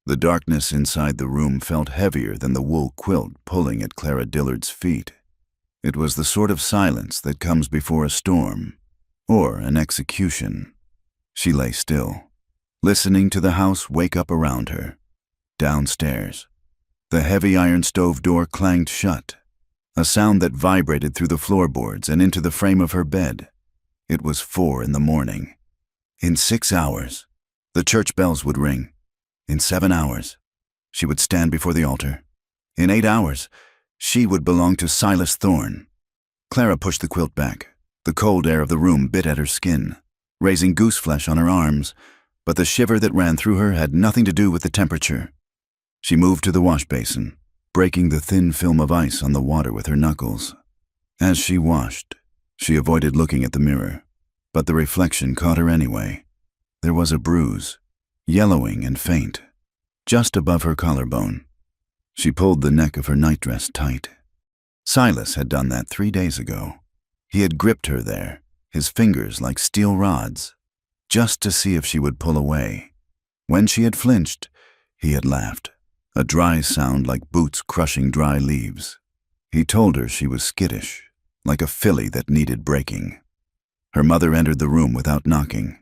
The darkness inside the room felt heavier than the wool quilt pulling at Clara Dillard's feet. It was the sort of silence that comes before a storm or an execution. She lay still, listening to the house wake up around her. Downstairs, the heavy iron stove door clanged shut, a sound that vibrated through the floorboards and into the frame of her bed. It was 4 a.m. In 6 hours, the church bells would ring. In 7 hours, she would stand before the altar. In 8 hours, she would belong to Silas Thorne. Clara pushed the quilt back. The cold air of the room bit at her skin, raising goose flesh on her arms, but the shiver that ran through her had nothing to do with the temperature. She moved to the wash basin, breaking the thin film of ice on the water with her knuckles. As she washed, she avoided looking at the mirror, but the reflection caught her anyway. There was a bruise, yellowing and faint, just above her collarbone. She pulled the neck of her nightdress tight. Silas had done that 3 days ago. He had gripped her there, his fingers like steel rods, just to see if she would pull away. When she had flinched, he had laughed, a dry sound like boots crushing dry leaves. He told her she was skittish, like a filly that needed breaking. Her mother entered the room without knocking.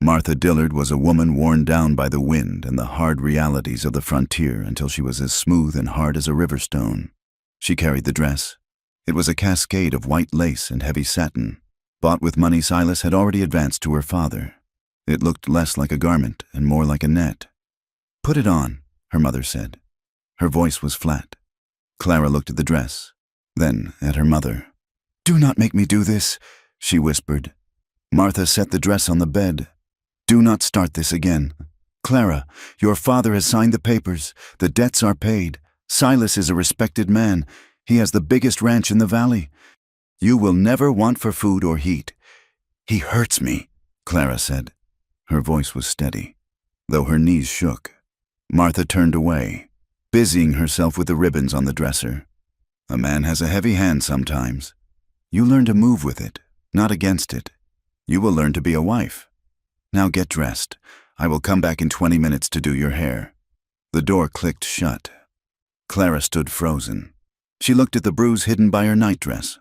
Martha Dillard was a woman worn down by the wind and the hard realities of the frontier until she was as smooth and hard as a river stone. She carried the dress. It was a cascade of white lace and heavy satin, bought with money Silas had already advanced to her father. It looked less like a garment and more like a net. "Put it on," her mother said. Her voice was flat. Clara looked at the dress, then at her mother. "Do not make me do this," she whispered. Martha set the dress on the bed. "Do not start this again. Clara, your father has signed the papers. The debts are paid. Silas is a respected man. He has the biggest ranch in the valley. You will never want for food or heat." "He hurts me," Clara said. Her voice was steady, though her knees shook. Martha turned away, busying herself with the ribbons on the dresser. "A man has a heavy hand sometimes. You learn to move with it, not against it. You will learn to be a wife. Now get dressed. I will come back in 20 minutes to do your hair." The door clicked shut. Clara stood frozen. She looked at the bruise hidden by her nightdress.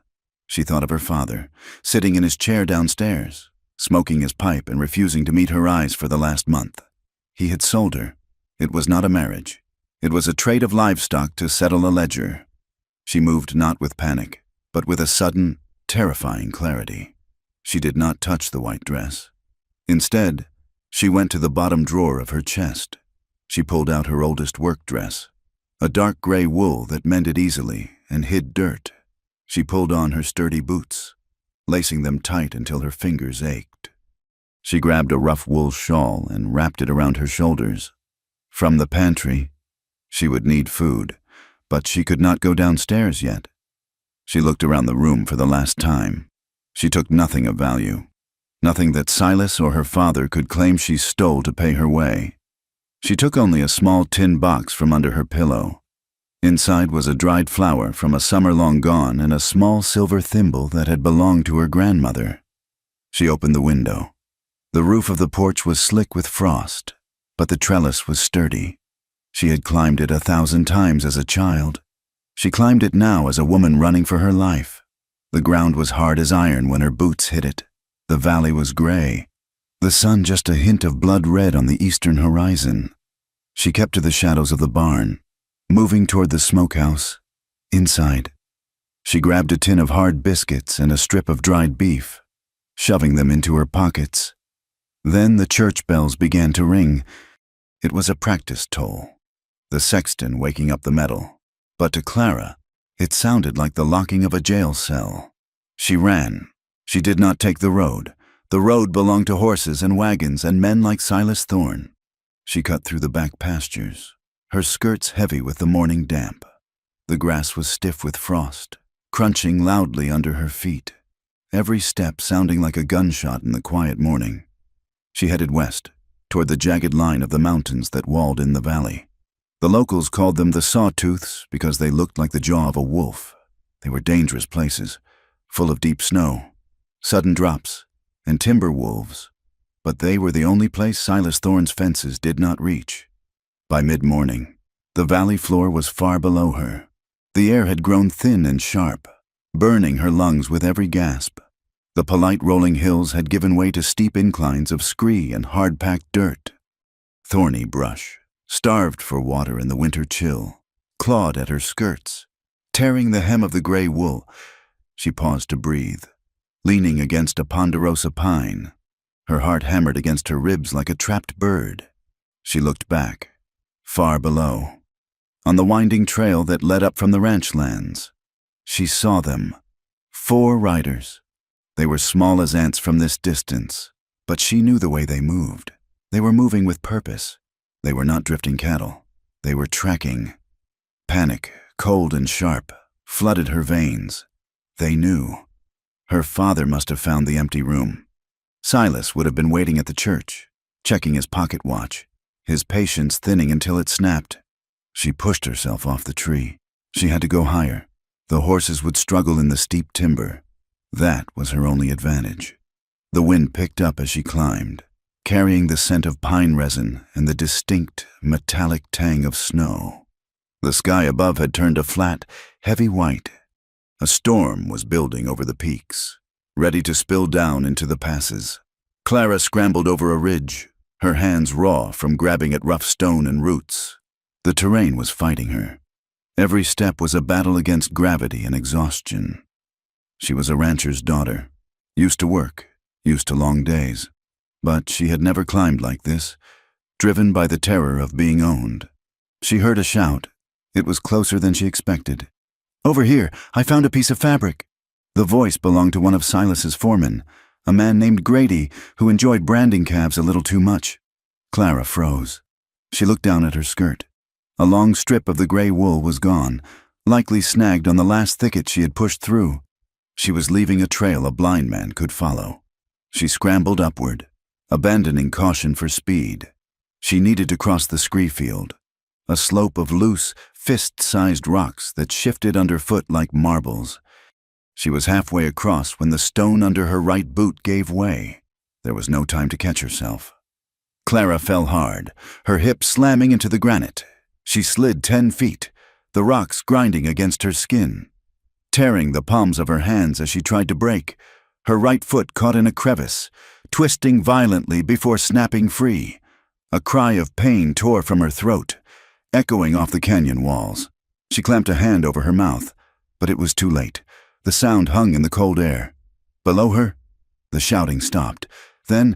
She thought of her father, sitting in his chair downstairs, smoking his pipe and refusing to meet her eyes for the last month. He had sold her. It was not a marriage. It was a trade of livestock to settle a ledger. She moved not with panic, but with a sudden, terrifying clarity. She did not touch the white dress. Instead, she went to the bottom drawer of her chest. She pulled out her oldest work dress, a dark gray wool that mended easily and hid dirt. She pulled on her sturdy boots, lacing them tight until her fingers ached. She grabbed a rough wool shawl and wrapped it around her shoulders. From the pantry, she would need food, but she could not go downstairs yet. She looked around the room for the last time. She took nothing of value, nothing that Silas or her father could claim she stole to pay her way. She took only a small tin box from under her pillow. Inside was a dried flower from a summer long gone and a small silver thimble that had belonged to her grandmother. She opened the window. The roof of the porch was slick with frost, but the trellis was sturdy. She had climbed it 1,000 times as a child. She climbed it now as a woman running for her life. The ground was hard as iron when her boots hit it. The valley was gray, the sun just a hint of blood red on the eastern horizon. She kept to the shadows of the barn, moving toward the smokehouse. Inside, she grabbed a tin of hard biscuits and a strip of dried beef, shoving them into her pockets. Then the church bells began to ring. It was a practice toll, the sexton waking up the metal. But to Clara, it sounded like the locking of a jail cell. She ran. She did not take the road. The road belonged to horses and wagons and men like Silas Thorne. She cut through the back pastures, her skirts heavy with the morning damp. The grass was stiff with frost, crunching loudly under her feet, every step sounding like a gunshot in the quiet morning. She headed west, toward the jagged line of the mountains that walled in the valley. The locals called them the Sawtooths because they looked like the jaw of a wolf. They were dangerous places, full of deep snow, sudden drops, and timber wolves. But they were the only place Silas Thorne's fences did not reach. By mid-morning, the valley floor was far below her. The air had grown thin and sharp, burning her lungs with every gasp. The polite rolling hills had given way to steep inclines of scree and hard-packed dirt. Thorny brush, starved for water in the winter chill, clawed at her skirts, tearing the hem of the gray wool. She paused to breathe, leaning against a ponderosa pine. Her heart hammered against her ribs like a trapped bird. She looked back, far below, on the winding trail that led up from the ranch lands. She saw them, 4 riders. They were small as ants from this distance, but she knew the way they moved. They were moving with purpose. They were not drifting cattle. They were tracking. Panic, cold and sharp, flooded her veins. They knew. Her father must have found the empty room. Silas would have been waiting at the church, checking his pocket watch, his patience thinning until it snapped. She pushed herself off the tree. She had to go higher. The horses would struggle in the steep timber. That was her only advantage. The wind picked up as she climbed, carrying the scent of pine resin and the distinct, metallic tang of snow. The sky above had turned a flat, heavy white. A storm was building over the peaks, ready to spill down into the passes. Clara scrambled over a ridge, her hands raw from grabbing at rough stone and roots. The terrain was fighting her. Every step was a battle against gravity and exhaustion. She was a rancher's daughter, used to work, used to long days. But she had never climbed like this, driven by the terror of being owned. She heard a shout. It was closer than she expected. "Over here, I found a piece of fabric." The voice belonged to one of Silas's foremen, a man named Grady, who enjoyed branding calves a little too much. Clara froze. She looked down at her skirt. A long strip of the gray wool was gone, likely snagged on the last thicket she had pushed through. She was leaving a trail a blind man could follow. She scrambled upward, abandoning caution for speed. She needed to cross the scree field, a slope of loose, fist-sized rocks that shifted underfoot like marbles. She was halfway across when the stone under her right boot gave way. There was no time to catch herself. Clara fell hard, her hip slamming into the granite. She slid 10 feet, the rocks grinding against her skin, tearing the palms of her hands as she tried to brake. Her right foot caught in a crevice, twisting violently before snapping free. A cry of pain tore from her throat, echoing off the canyon walls. She clamped a hand over her mouth, but it was too late. The sound hung in the cold air. Below her, the shouting stopped. Then,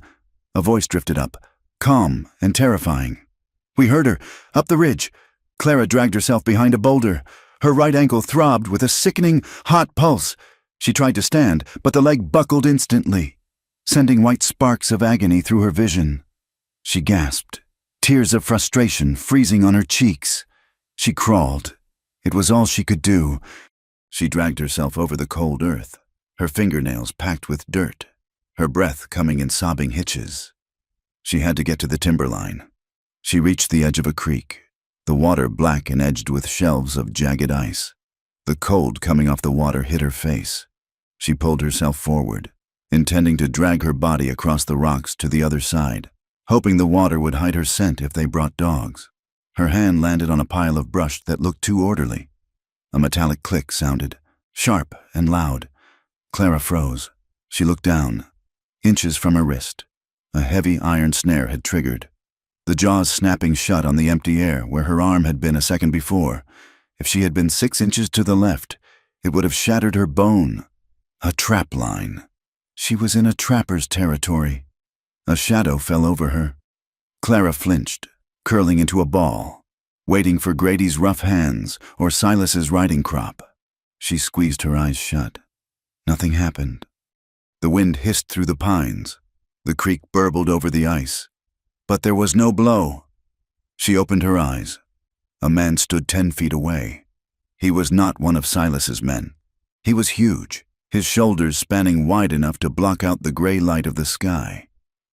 a voice drifted up, calm and terrifying. "We heard her, up the ridge." Clara dragged herself behind a boulder. Her right ankle throbbed with a sickening, hot pulse. She tried to stand, but the leg buckled instantly, sending white sparks of agony through her vision. She gasped, tears of frustration freezing on her cheeks. She crawled. It was all she could do. She dragged herself over the cold earth, her fingernails packed with dirt, her breath coming in sobbing hitches. She had to get to the timberline. She reached the edge of a creek, the water black and edged with shelves of jagged ice. The cold coming off the water hit her face. She pulled herself forward, intending to drag her body across the rocks to the other side, hoping the water would hide her scent if they brought dogs. Her hand landed on a pile of brush that looked too orderly. A metallic click sounded, sharp and loud. Clara froze. She looked down, inches from her wrist. A heavy iron snare had triggered, the jaws snapping shut on the empty air where her arm had been a second before. If she had been 6 inches to the left, it would have shattered her bone. A trap line. She was in a trapper's territory. A shadow fell over her. Clara flinched, curling into a ball, waiting for Grady's rough hands or Silas's riding crop. She squeezed her eyes shut. Nothing happened. The wind hissed through the pines. The creek burbled over the ice. But there was no blow. She opened her eyes. A man stood 10 feet away. He was not one of Silas's men. He was huge, his shoulders spanning wide enough to block out the gray light of the sky.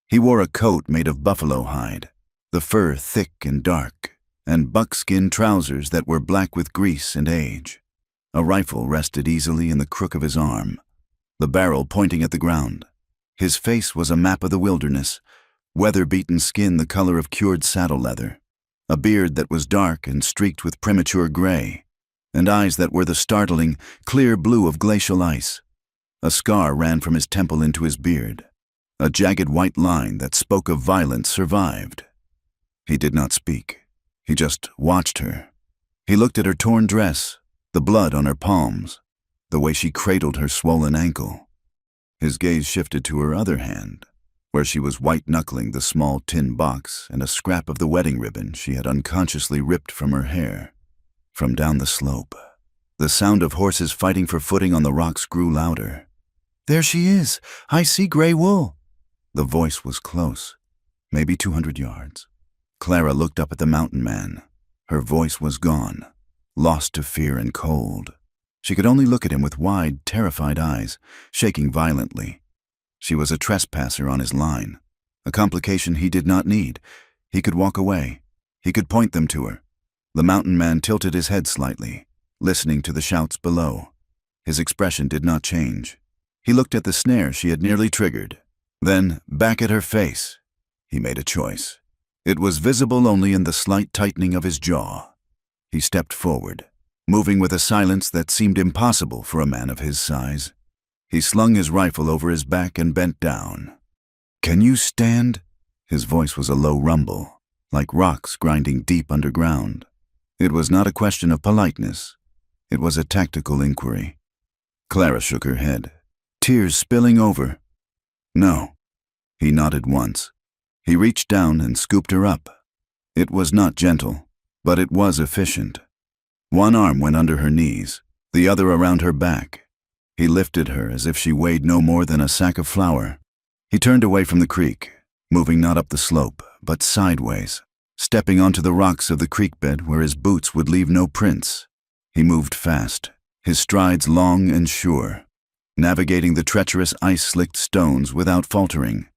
He wore a coat made of buffalo hide, the fur thick and dark, and buckskin trousers that were black with grease and age. A rifle rested easily in the crook of his arm, the barrel pointing at the ground. His face was a map of the wilderness, weather-beaten skin the color of cured saddle leather. a beard that was dark and streaked with premature gray, and eyes that were the startling, clear blue of glacial ice. A scar ran from his temple into his beard. A jagged white line that spoke of violence survived. He did not speak. He just watched her. He looked at her torn dress, the blood on her palms, the way she cradled her swollen ankle. His gaze shifted to her other hand, where she was white-knuckling the small tin box and a scrap of the wedding ribbon she had unconsciously ripped from her hair. From down the slope, the sound of horses fighting for footing on the rocks grew louder. "There she is! I see gray wool!" The voice was close, maybe 200 yards. Clara looked up at the mountain man. Her voice was gone, lost to fear and cold. She could only look at him with wide, terrified eyes, shaking violently. She was a trespasser on his line, a complication he did not need. He could walk away. He could point them to her. The mountain man tilted his head slightly, listening to the shouts below. His expression did not change. He looked at the snare she had nearly triggered. Then, back at her face, he made a choice. It was visible only in the slight tightening of his jaw. He stepped forward, moving with a silence that seemed impossible for a man of his size. He slung his rifle over his back and bent down. "Can you stand?" His voice was a low rumble, like rocks grinding deep underground. It was not a question of politeness. It was a tactical inquiry. Clara shook her head, tears spilling over. "No." He nodded once. He reached down and scooped her up. It was not gentle, but it was efficient. One arm went under her knees, the other around her back. He lifted her as if she weighed no more than a sack of flour. He turned away from the creek, moving not up the slope, but sideways, stepping onto the rocks of the creek bed where his boots would leave no prints. He moved fast, his strides long and sure, navigating the treacherous ice-slicked stones without faltering.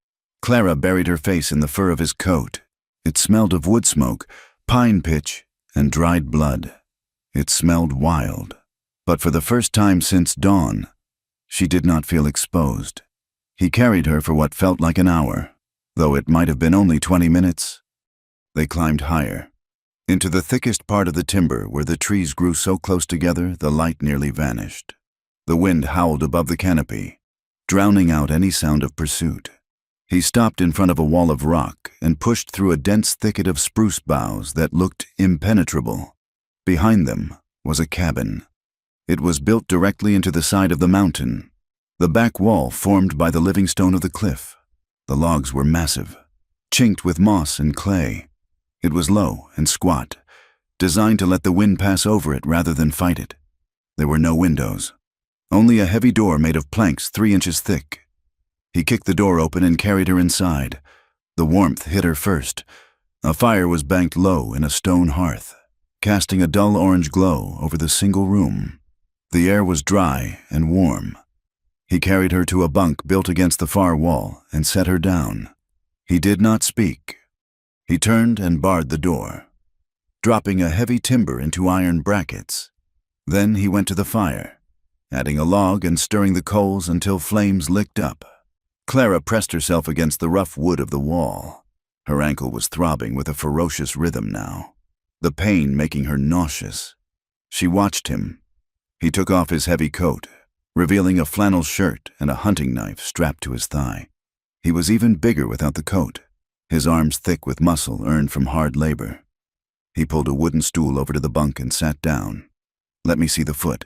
Clara buried her face in the fur of his coat. It smelled of wood smoke, pine pitch, and dried blood. It smelled wild, but for the first time since dawn, she did not feel exposed. He carried her for what felt like an hour, though it might have been only 20 minutes. They climbed higher, into the thickest part of the timber where the trees grew so close together the light nearly vanished. The wind howled above the canopy, drowning out any sound of pursuit. He stopped in front of a wall of rock and pushed through a dense thicket of spruce boughs that looked impenetrable. Behind them was a cabin. It was built directly into the side of the mountain, the back wall formed by the living stone of the cliff. The logs were massive, chinked with moss and clay. It was low and squat, designed to let the wind pass over it rather than fight it. There were no windows, only a heavy door made of planks 3 inches thick. He kicked the door open and carried her inside. The warmth hit her first. A fire was banked low in a stone hearth, casting a dull orange glow over the single room. The air was dry and warm. He carried her to a bunk built against the far wall and set her down. He did not speak. He turned and barred the door, dropping a heavy timber into iron brackets. Then he went to the fire, adding a log and stirring the coals until flames licked up. Clara pressed herself against the rough wood of the wall. Her ankle was throbbing with a ferocious rhythm now, the pain making her nauseous. She watched him. He took off his heavy coat, revealing a flannel shirt and a hunting knife strapped to his thigh. He was even bigger without the coat, his arms thick with muscle earned from hard labor. He pulled a wooden stool over to the bunk and sat down. "Let me see the foot."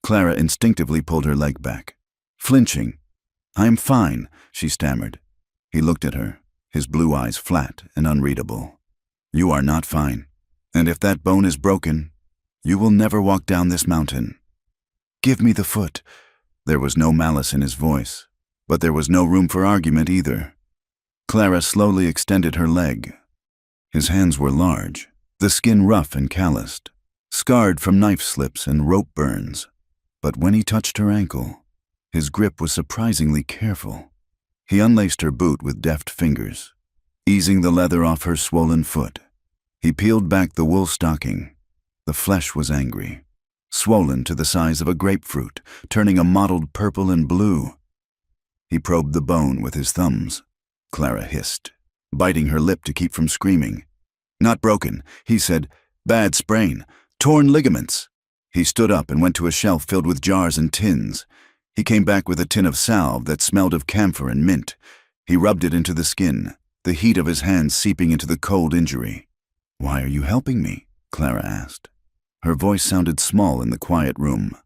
Clara instinctively pulled her leg back, flinching. "I am fine," she stammered. He looked at her, his blue eyes flat and unreadable. "You are not fine, and if that bone is broken, you will never walk down this mountain. Give me the foot." There was no malice in his voice, but there was no room for argument either. Clara slowly extended her leg. His hands were large, the skin rough and calloused, scarred from knife slips and rope burns. But when he touched her ankle, his grip was surprisingly careful. He unlaced her boot with deft fingers, easing the leather off her swollen foot. He peeled back the wool stocking. The flesh was angry, swollen to the size of a grapefruit, turning a mottled purple and blue. He probed the bone with his thumbs. Clara hissed, biting her lip to keep from screaming. Not broken, he said. Bad sprain. Torn ligaments. He stood up and went to a shelf filled with jars and tins. He came back with a tin of salve that smelled of camphor and mint. He rubbed it into the skin, the heat of his hands seeping into the cold injury. "Why are you helping me?" Clara asked. Her voice sounded small in the quiet room.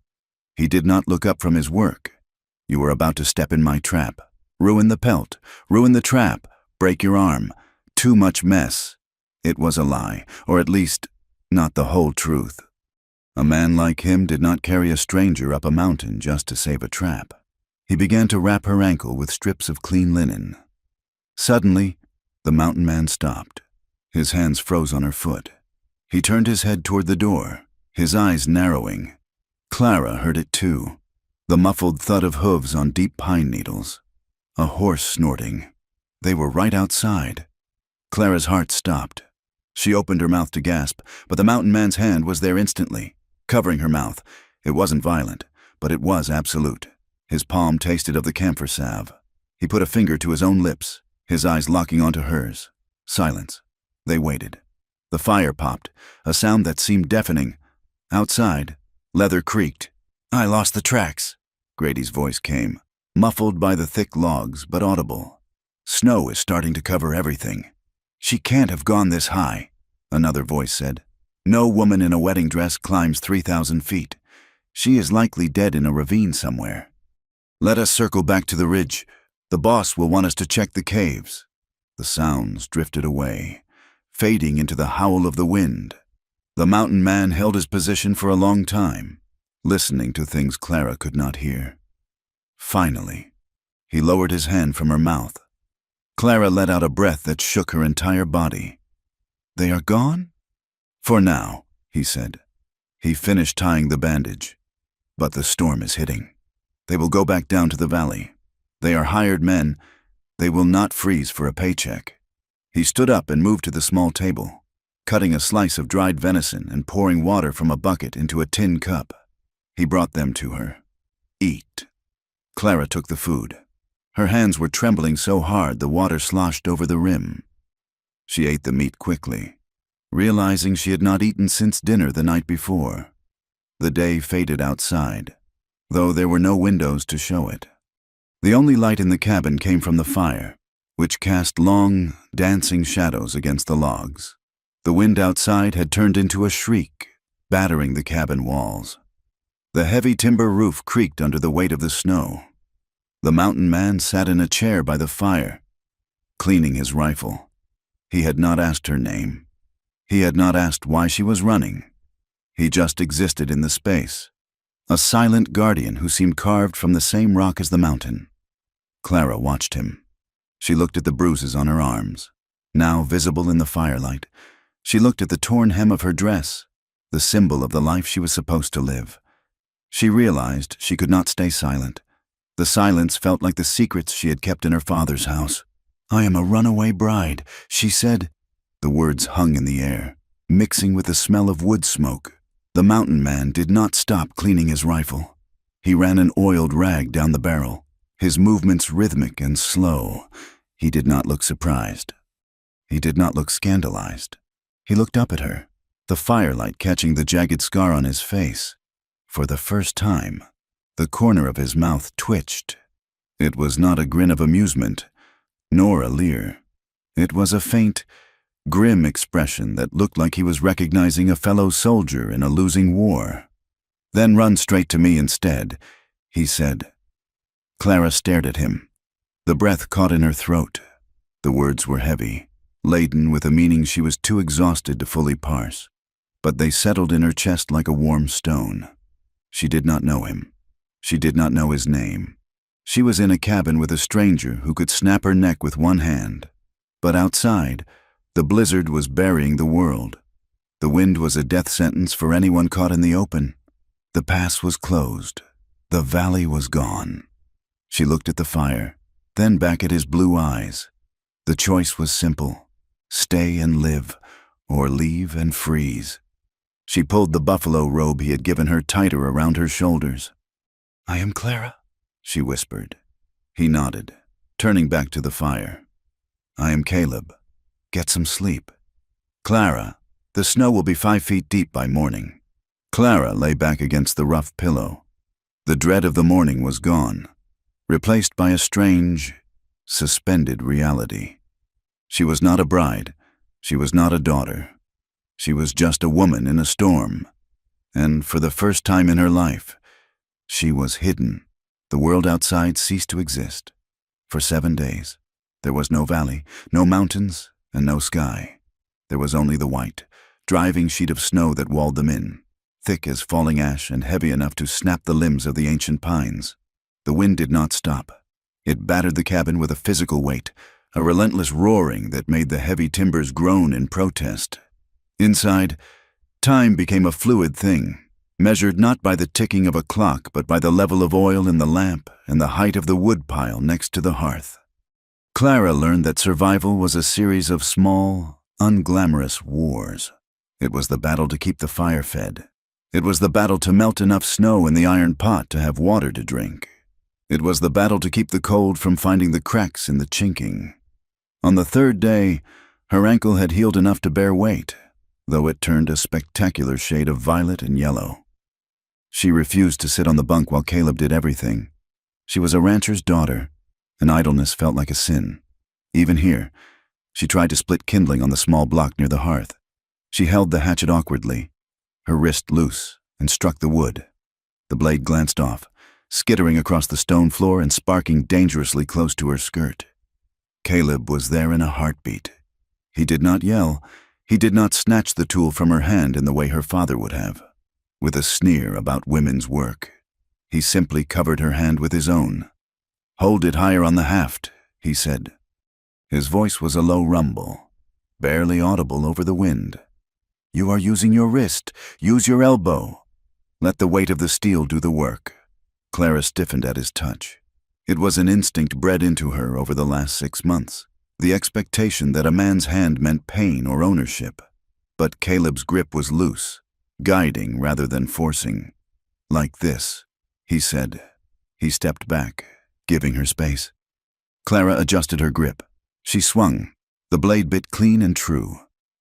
He did not look up from his work. "You were about to step in my trap. Ruin the pelt. Ruin the trap. Break your arm. Too much mess." It was a lie, or at least, not the whole truth. A man like him did not carry a stranger up a mountain just to save a trap. He began to wrap her ankle with strips of clean linen. Suddenly, the mountain man stopped. His hands froze on her foot. He turned his head toward the door, his eyes narrowing. Clara heard it too, the muffled thud of hooves on deep pine needles. A horse snorting. They were right outside. Clara's heart stopped. She opened her mouth to gasp, but the mountain man's hand was there instantly, covering her mouth. It wasn't violent, but it was absolute. His palm tasted of the camphor salve. He put a finger to his own lips, his eyes locking onto hers. Silence. They waited. The fire popped, a sound that seemed deafening. Outside, leather creaked. "I lost the tracks," Grady's voice came, muffled by the thick logs, but audible. "Snow is starting to cover everything." "She can't have gone this high," another voice said. "No woman in a wedding dress climbs 3,000 feet. She is likely dead in a ravine somewhere. Let us circle back to the ridge. The boss will want us to check the caves." The sounds drifted away, fading into the howl of the wind. The mountain man held his position for a long time, listening to things Clara could not hear. Finally, he lowered his hand from her mouth. Clara let out a breath that shook her entire body. "They are gone?" "For now," he said. He finished tying the bandage. "But the storm is hitting. They will go back down to the valley. They are hired men. They will not freeze for a paycheck." He stood up and moved to the small table, cutting a slice of dried venison and pouring water from a bucket into a tin cup. He brought them to her. "Eat." Clara took the food. Her hands were trembling so hard the water sloshed over the rim. She ate the meat quickly, realizing she had not eaten since dinner the night before. The day faded outside, though there were no windows to show it. The only light in the cabin came from the fire, which cast long, dancing shadows against the logs. The wind outside had turned into a shriek, battering the cabin walls. The heavy timber roof creaked under the weight of the snow. The mountain man sat in a chair by the fire, cleaning his rifle. He had not asked her name. He had not asked why she was running. He just existed in the space, a silent guardian who seemed carved from the same rock as the mountain. Clara watched him. She looked at the bruises on her arms, now visible in the firelight. She looked at the torn hem of her dress, the symbol of the life she was supposed to live. She realized she could not stay silent. The silence felt like the secrets she had kept in her father's house. "I am a runaway bride," she said. The words hung in the air, mixing with the smell of wood smoke. The mountain man did not stop cleaning his rifle. He ran an oiled rag down the barrel, his movements rhythmic and slow. He did not look surprised. He did not look scandalized. He looked up at her, the firelight catching the jagged scar on his face. For the first time, the corner of his mouth twitched. It was not a grin of amusement, nor a leer. It was a faint, grim expression that looked like he was recognizing a fellow soldier in a losing war. "Then run straight to me instead," he said. Clara stared at him. The breath caught in her throat. The words were heavy, laden with a meaning she was too exhausted to fully parse, but they settled in her chest like a warm stone. She did not know him. She did not know his name. She was in a cabin with a stranger who could snap her neck with one hand. But outside, the blizzard was burying the world. The wind was a death sentence for anyone caught in the open. The pass was closed. The valley was gone. She looked at the fire, then back at his blue eyes. The choice was simple: stay and live, or leave and freeze. She pulled the buffalo robe he had given her tighter around her shoulders. "I am Clara," she whispered. He nodded, turning back to the fire. "I am Caleb. Get some sleep." Clara, the snow will be 5 feet deep by morning. Clara lay back against the rough pillow. The dread of the morning was gone, replaced by a strange, suspended reality. She was not a bride. She was not a daughter. She was just a woman in a storm. And for the first time in her life, she was hidden. The world outside ceased to exist. For 7 days, there was no valley, no mountains, and no sky. There was only the white, driving sheet of snow that walled them in, thick as falling ash and heavy enough to snap the limbs of the ancient pines. The wind did not stop. It battered the cabin with a physical weight, a relentless roaring that made the heavy timbers groan in protest. Inside, time became a fluid thing, measured not by the ticking of a clock but by the level of oil in the lamp and the height of the wood pile next to the hearth. Clara learned that survival was a series of small, unglamorous wars. It was the battle to keep the fire fed. It was the battle to melt enough snow in the iron pot to have water to drink. It was the battle to keep the cold from finding the cracks in the chinking. On the 3rd day, her ankle had healed enough to bear weight, though it turned a spectacular shade of violet and yellow. She refused to sit on the bunk while Caleb did everything. She was a rancher's daughter, and idleness felt like a sin. Even here, she tried to split kindling on the small block near the hearth. She held the hatchet awkwardly, her wrist loose, and struck the wood. The blade glanced off, skittering across the stone floor and sparking dangerously close to her skirt. Caleb was there in a heartbeat. He did not yell. He did not snatch the tool from her hand in the way her father would have, with a sneer about women's work. He simply covered her hand with his own. "Hold it higher on the haft," he said. His voice was a low rumble, barely audible over the wind. "You are using your wrist. Use your elbow. Let the weight of the steel do the work." Clara stiffened at his touch. It was an instinct bred into her over the last 6 months, the expectation that a man's hand meant pain or ownership. But Caleb's grip was loose, guiding rather than forcing. "Like this," he said. He stepped back, giving her space. Clara adjusted her grip. She swung, the blade bit clean and true,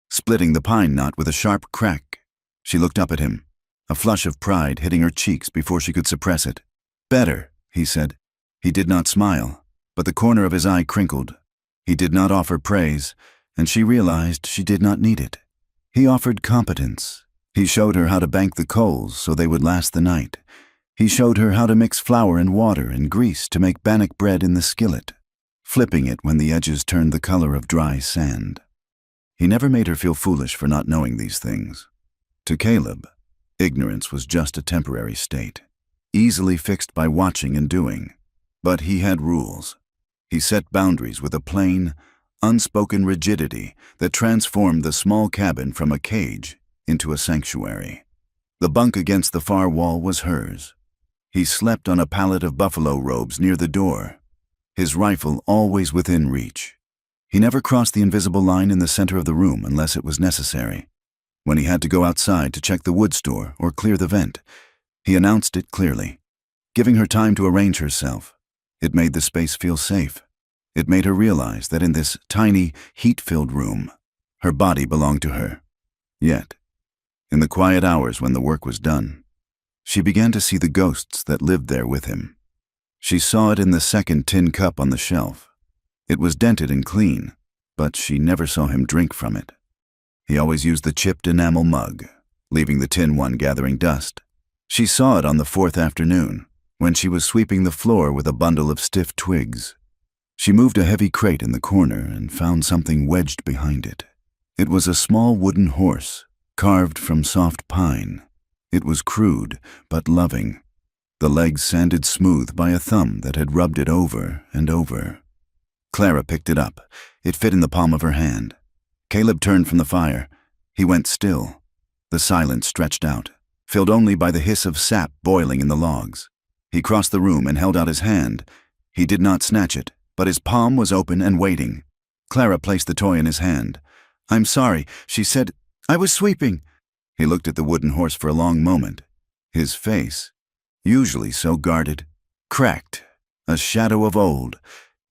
splitting the pine knot with a sharp crack. She looked up at him, a flush of pride hitting her cheeks before she could suppress it. "Better," he said. He did not smile, but the corner of his eye crinkled. He did not offer praise, and she realized she did not need it. He offered competence. He showed her how to bank the coals so they would last the night. He showed her how to mix flour and water and grease to make bannock bread in the skillet, flipping it when the edges turned the color of dry sand. He never made her feel foolish for not knowing these things. To Caleb, ignorance was just a temporary state, easily fixed by watching and doing. But he had rules. He set boundaries with a plain, unspoken rigidity that transformed the small cabin from a cage into a sanctuary. The bunk against the far wall was hers. He slept on a pallet of buffalo robes near the door, his rifle always within reach. He never crossed the invisible line in the center of the room unless it was necessary. When he had to go outside to check the wood store or clear the vent, he announced it clearly, giving her time to arrange herself. It made the space feel safe. It made her realize that in this tiny, heat-filled room, her body belonged to her. Yet, in the quiet hours when the work was done, she began to see the ghosts that lived there with him. She saw it in the second tin cup on the shelf. It was dented and clean, but she never saw him drink from it. He always used the chipped enamel mug, leaving the tin one gathering dust. She saw it on the 4th afternoon, when she was sweeping the floor with a bundle of stiff twigs. She moved a heavy crate in the corner and found something wedged behind it. It was a small wooden horse, carved from soft pine. It was crude, but loving, the legs sanded smooth by a thumb that had rubbed it over and over. Clara picked it up. It fit in the palm of her hand. Caleb turned from the fire. He went still. The silence stretched out, filled only by the hiss of sap boiling in the logs. He crossed the room and held out his hand. He did not snatch it, but his palm was open and waiting. Clara placed the toy in his hand. "I'm sorry," she said. "I was sweeping." He looked at the wooden horse for a long moment. His face, usually so guarded, cracked, a shadow of old.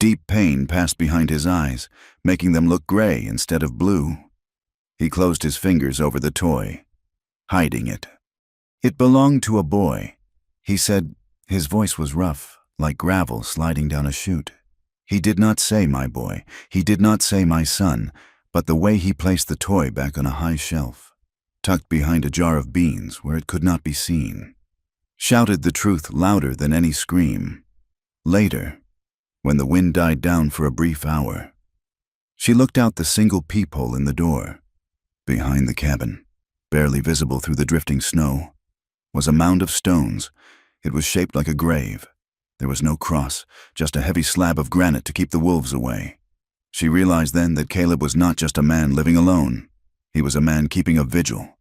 Deep pain passed behind his eyes, making them look gray instead of blue. He closed his fingers over the toy, hiding it. It belonged to a boy, he said. His voice was rough, like gravel sliding down a chute. He did not say my boy, he did not say my son, but the way he placed the toy back on a high shelf, tucked behind a jar of beans where it could not be seen, shouted the truth louder than any scream. Later, when the wind died down for a brief hour, she looked out the single peephole in the door. Behind the cabin, barely visible through the drifting snow, was a mound of stones. It was shaped like a grave. There was no cross, just a heavy slab of granite to keep the wolves away. She realized then that Caleb was not just a man living alone. He was a man keeping a vigil.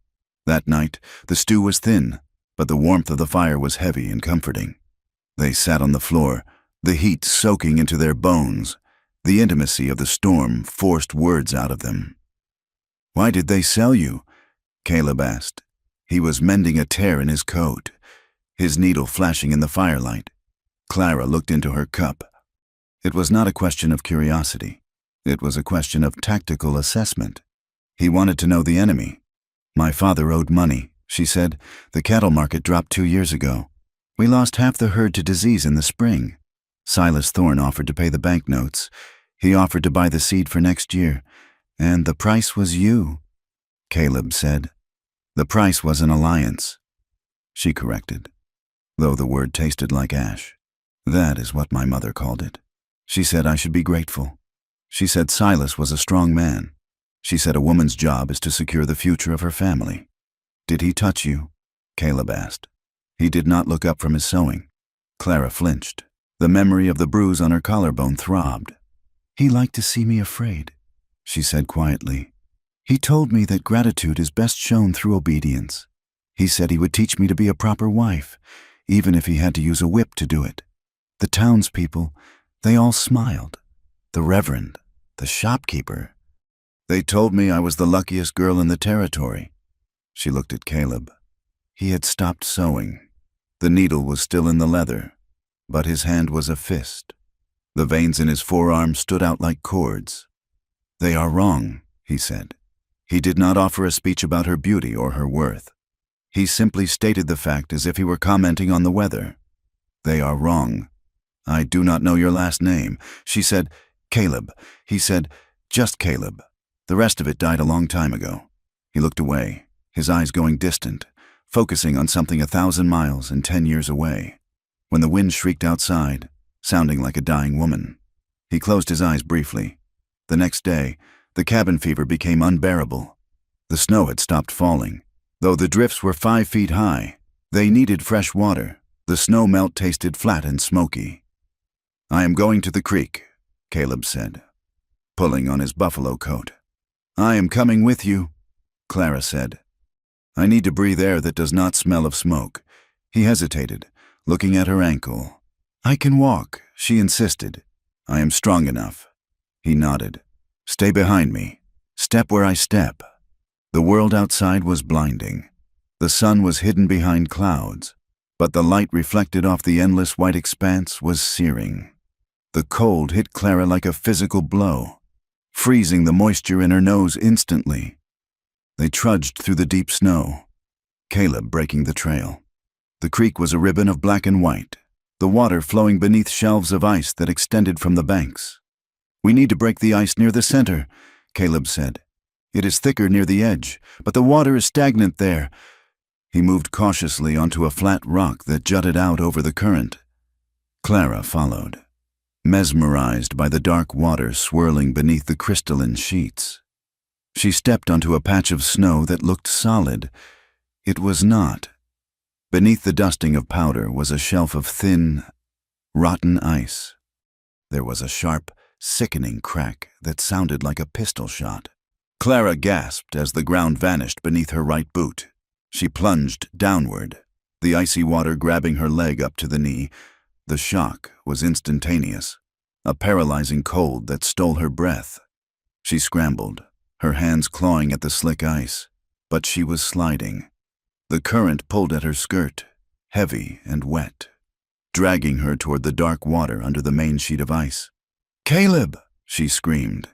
That night, the stew was thin, but the warmth of the fire was heavy and comforting. They sat on the floor, the heat soaking into their bones. The intimacy of the storm forced words out of them. "Why did they sell you?" Caleb asked. He was mending a tear in his coat, his needle flashing in the firelight. Clara looked into her cup. It was not a question of curiosity. It was a question of tactical assessment. He wanted to know the enemy. "My father owed money," she said. "The cattle market dropped 2 years ago. We lost half the herd to disease in the spring. Silas Thorne offered to pay the banknotes. He offered to buy the seed for next year. And the price was you," Caleb said. "The price was an alliance," she corrected, though the word tasted like ash. "That is what my mother called it. She said I should be grateful. She said Silas was a strong man. She said a woman's job is to secure the future of her family." "Did he touch you?" Caleb asked. He did not look up from his sewing. Clara flinched. The memory of the bruise on her collarbone throbbed. "He liked to see me afraid," she said quietly. "He told me that gratitude is best shown through obedience. He said he would teach me to be a proper wife, even if he had to use a whip to do it. The townspeople, they all smiled. The reverend, the shopkeeper. They told me I was the luckiest girl in the territory." She looked at Caleb. He had stopped sewing. The needle was still in the leather, but his hand was a fist. The veins in his forearm stood out like cords. "They are wrong," he said. He did not offer a speech about her beauty or her worth. He simply stated the fact as if he were commenting on the weather. "They are wrong. I do not know your last name." She said, "Caleb." He said, "Just Caleb. The rest of it died a long time ago." He looked away, his eyes going distant, focusing on something 1,000 miles and 10 years away. When the wind shrieked outside, sounding like a dying woman, he closed his eyes briefly. The next day, the cabin fever became unbearable. The snow had stopped falling. Though the drifts were 5 feet high, they needed fresh water. The snow melt tasted flat and smoky. "I am going to the creek," Caleb said, pulling on his buffalo coat. "I am coming with you," Clara said. "I need to breathe air that does not smell of smoke." He hesitated, looking at her ankle. "I can walk," she insisted. "I am strong enough." He nodded. "Stay behind me. Step where I step." The world outside was blinding. The sun was hidden behind clouds, but the light reflected off the endless white expanse was searing. The cold hit Clara like a physical blow, freezing the moisture in her nose instantly. They trudged through the deep snow, Caleb breaking the trail. The creek was a ribbon of black and white, the water flowing beneath shelves of ice that extended from the banks. "We need to break the ice near the center," Caleb said. "It is thicker near the edge, but the water is stagnant there." He moved cautiously onto a flat rock that jutted out over the current. Clara followed, mesmerized by the dark water swirling beneath the crystalline sheets. She stepped onto a patch of snow that looked solid. It was not. Beneath the dusting of powder was a shelf of thin, rotten ice. There was a sharp, sickening crack that sounded like a pistol shot. Clara gasped as the ground vanished beneath her right boot. She plunged downward, the icy water grabbing her leg up to the knee. The shock was instantaneous, a paralyzing cold that stole her breath. She scrambled, her hands clawing at the slick ice, but she was sliding. The current pulled at her skirt, heavy and wet, dragging her toward the dark water under the main sheet of ice. "Caleb!" she screamed.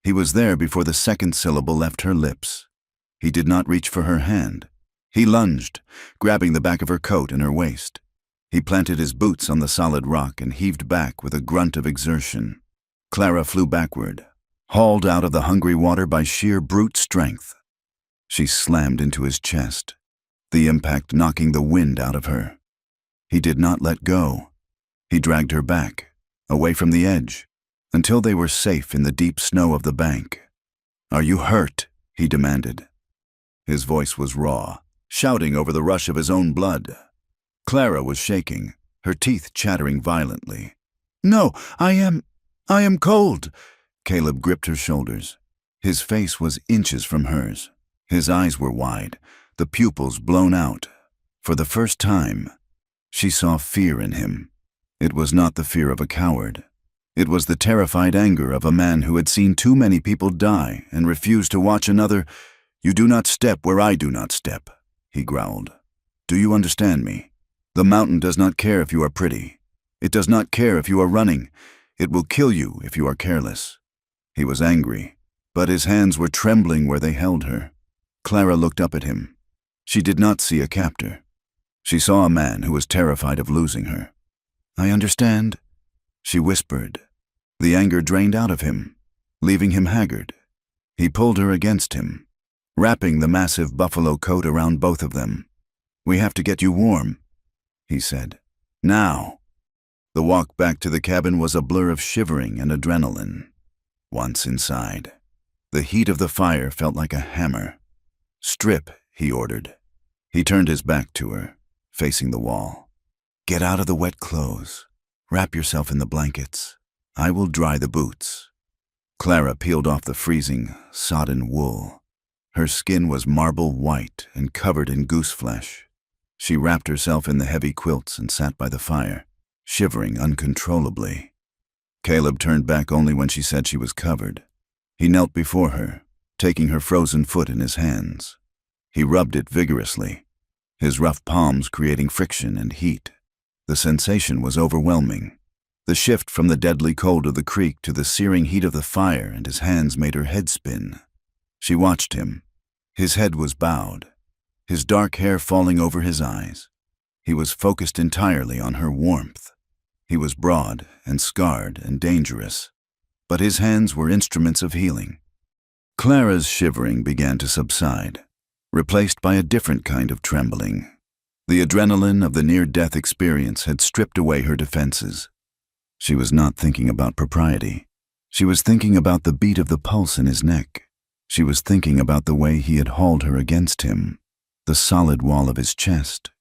He was there before the second syllable left her lips. He did not reach for her hand. He lunged, grabbing the back of her coat and her waist. He planted his boots on the solid rock and heaved back with a grunt of exertion. Clara flew backward, hauled out of the hungry water by sheer brute strength. She slammed into his chest, the impact knocking the wind out of her. He did not let go. He dragged her back, away from the edge, until they were safe in the deep snow of the bank. "Are you hurt?" he demanded. His voice was raw, shouting over the rush of his own blood. Clara was shaking, her teeth chattering violently. "No, I am cold." Caleb gripped her shoulders. His face was inches from hers. His eyes were wide, the pupils blown out. For the first time, she saw fear in him. It was not the fear of a coward. It was the terrified anger of a man who had seen too many people die and refused to watch another. "You do not step where I do not step," he growled. "Do you understand me? The mountain does not care if you are pretty. It does not care if you are running. It will kill you if you are careless." He was angry, but his hands were trembling where they held her. Clara looked up at him. She did not see a captor. She saw a man who was terrified of losing her. "I understand," she whispered. The anger drained out of him, leaving him haggard. He pulled her against him, wrapping the massive buffalo coat around both of them. "We have to get you warm," he said. "Now." The walk back to the cabin was a blur of shivering and adrenaline. Once inside, the heat of the fire felt like a hammer. "Strip," he ordered. He turned his back to her, facing the wall. "Get out of the wet clothes. Wrap yourself in the blankets. I will dry the boots." Clara peeled off the freezing, sodden wool. Her skin was marble white and covered in goose flesh. She wrapped herself in the heavy quilts and sat by the fire, shivering uncontrollably. Caleb turned back only when she said she was covered. He knelt before her, taking her frozen foot in his hands. He rubbed it vigorously, his rough palms creating friction and heat. The sensation was overwhelming. The shift from the deadly cold of the creek to the searing heat of the fire and his hands made her head spin. She watched him. His head was bowed, his dark hair falling over his eyes. He was focused entirely on her warmth. He was broad and scarred and dangerous, but his hands were instruments of healing. Clara's shivering began to subside, replaced by a different kind of trembling. The adrenaline of the near-death experience had stripped away her defenses. She was not thinking about propriety. She was thinking about the beat of the pulse in his neck. She was thinking about the way he had hauled her against him, the solid wall of his chest.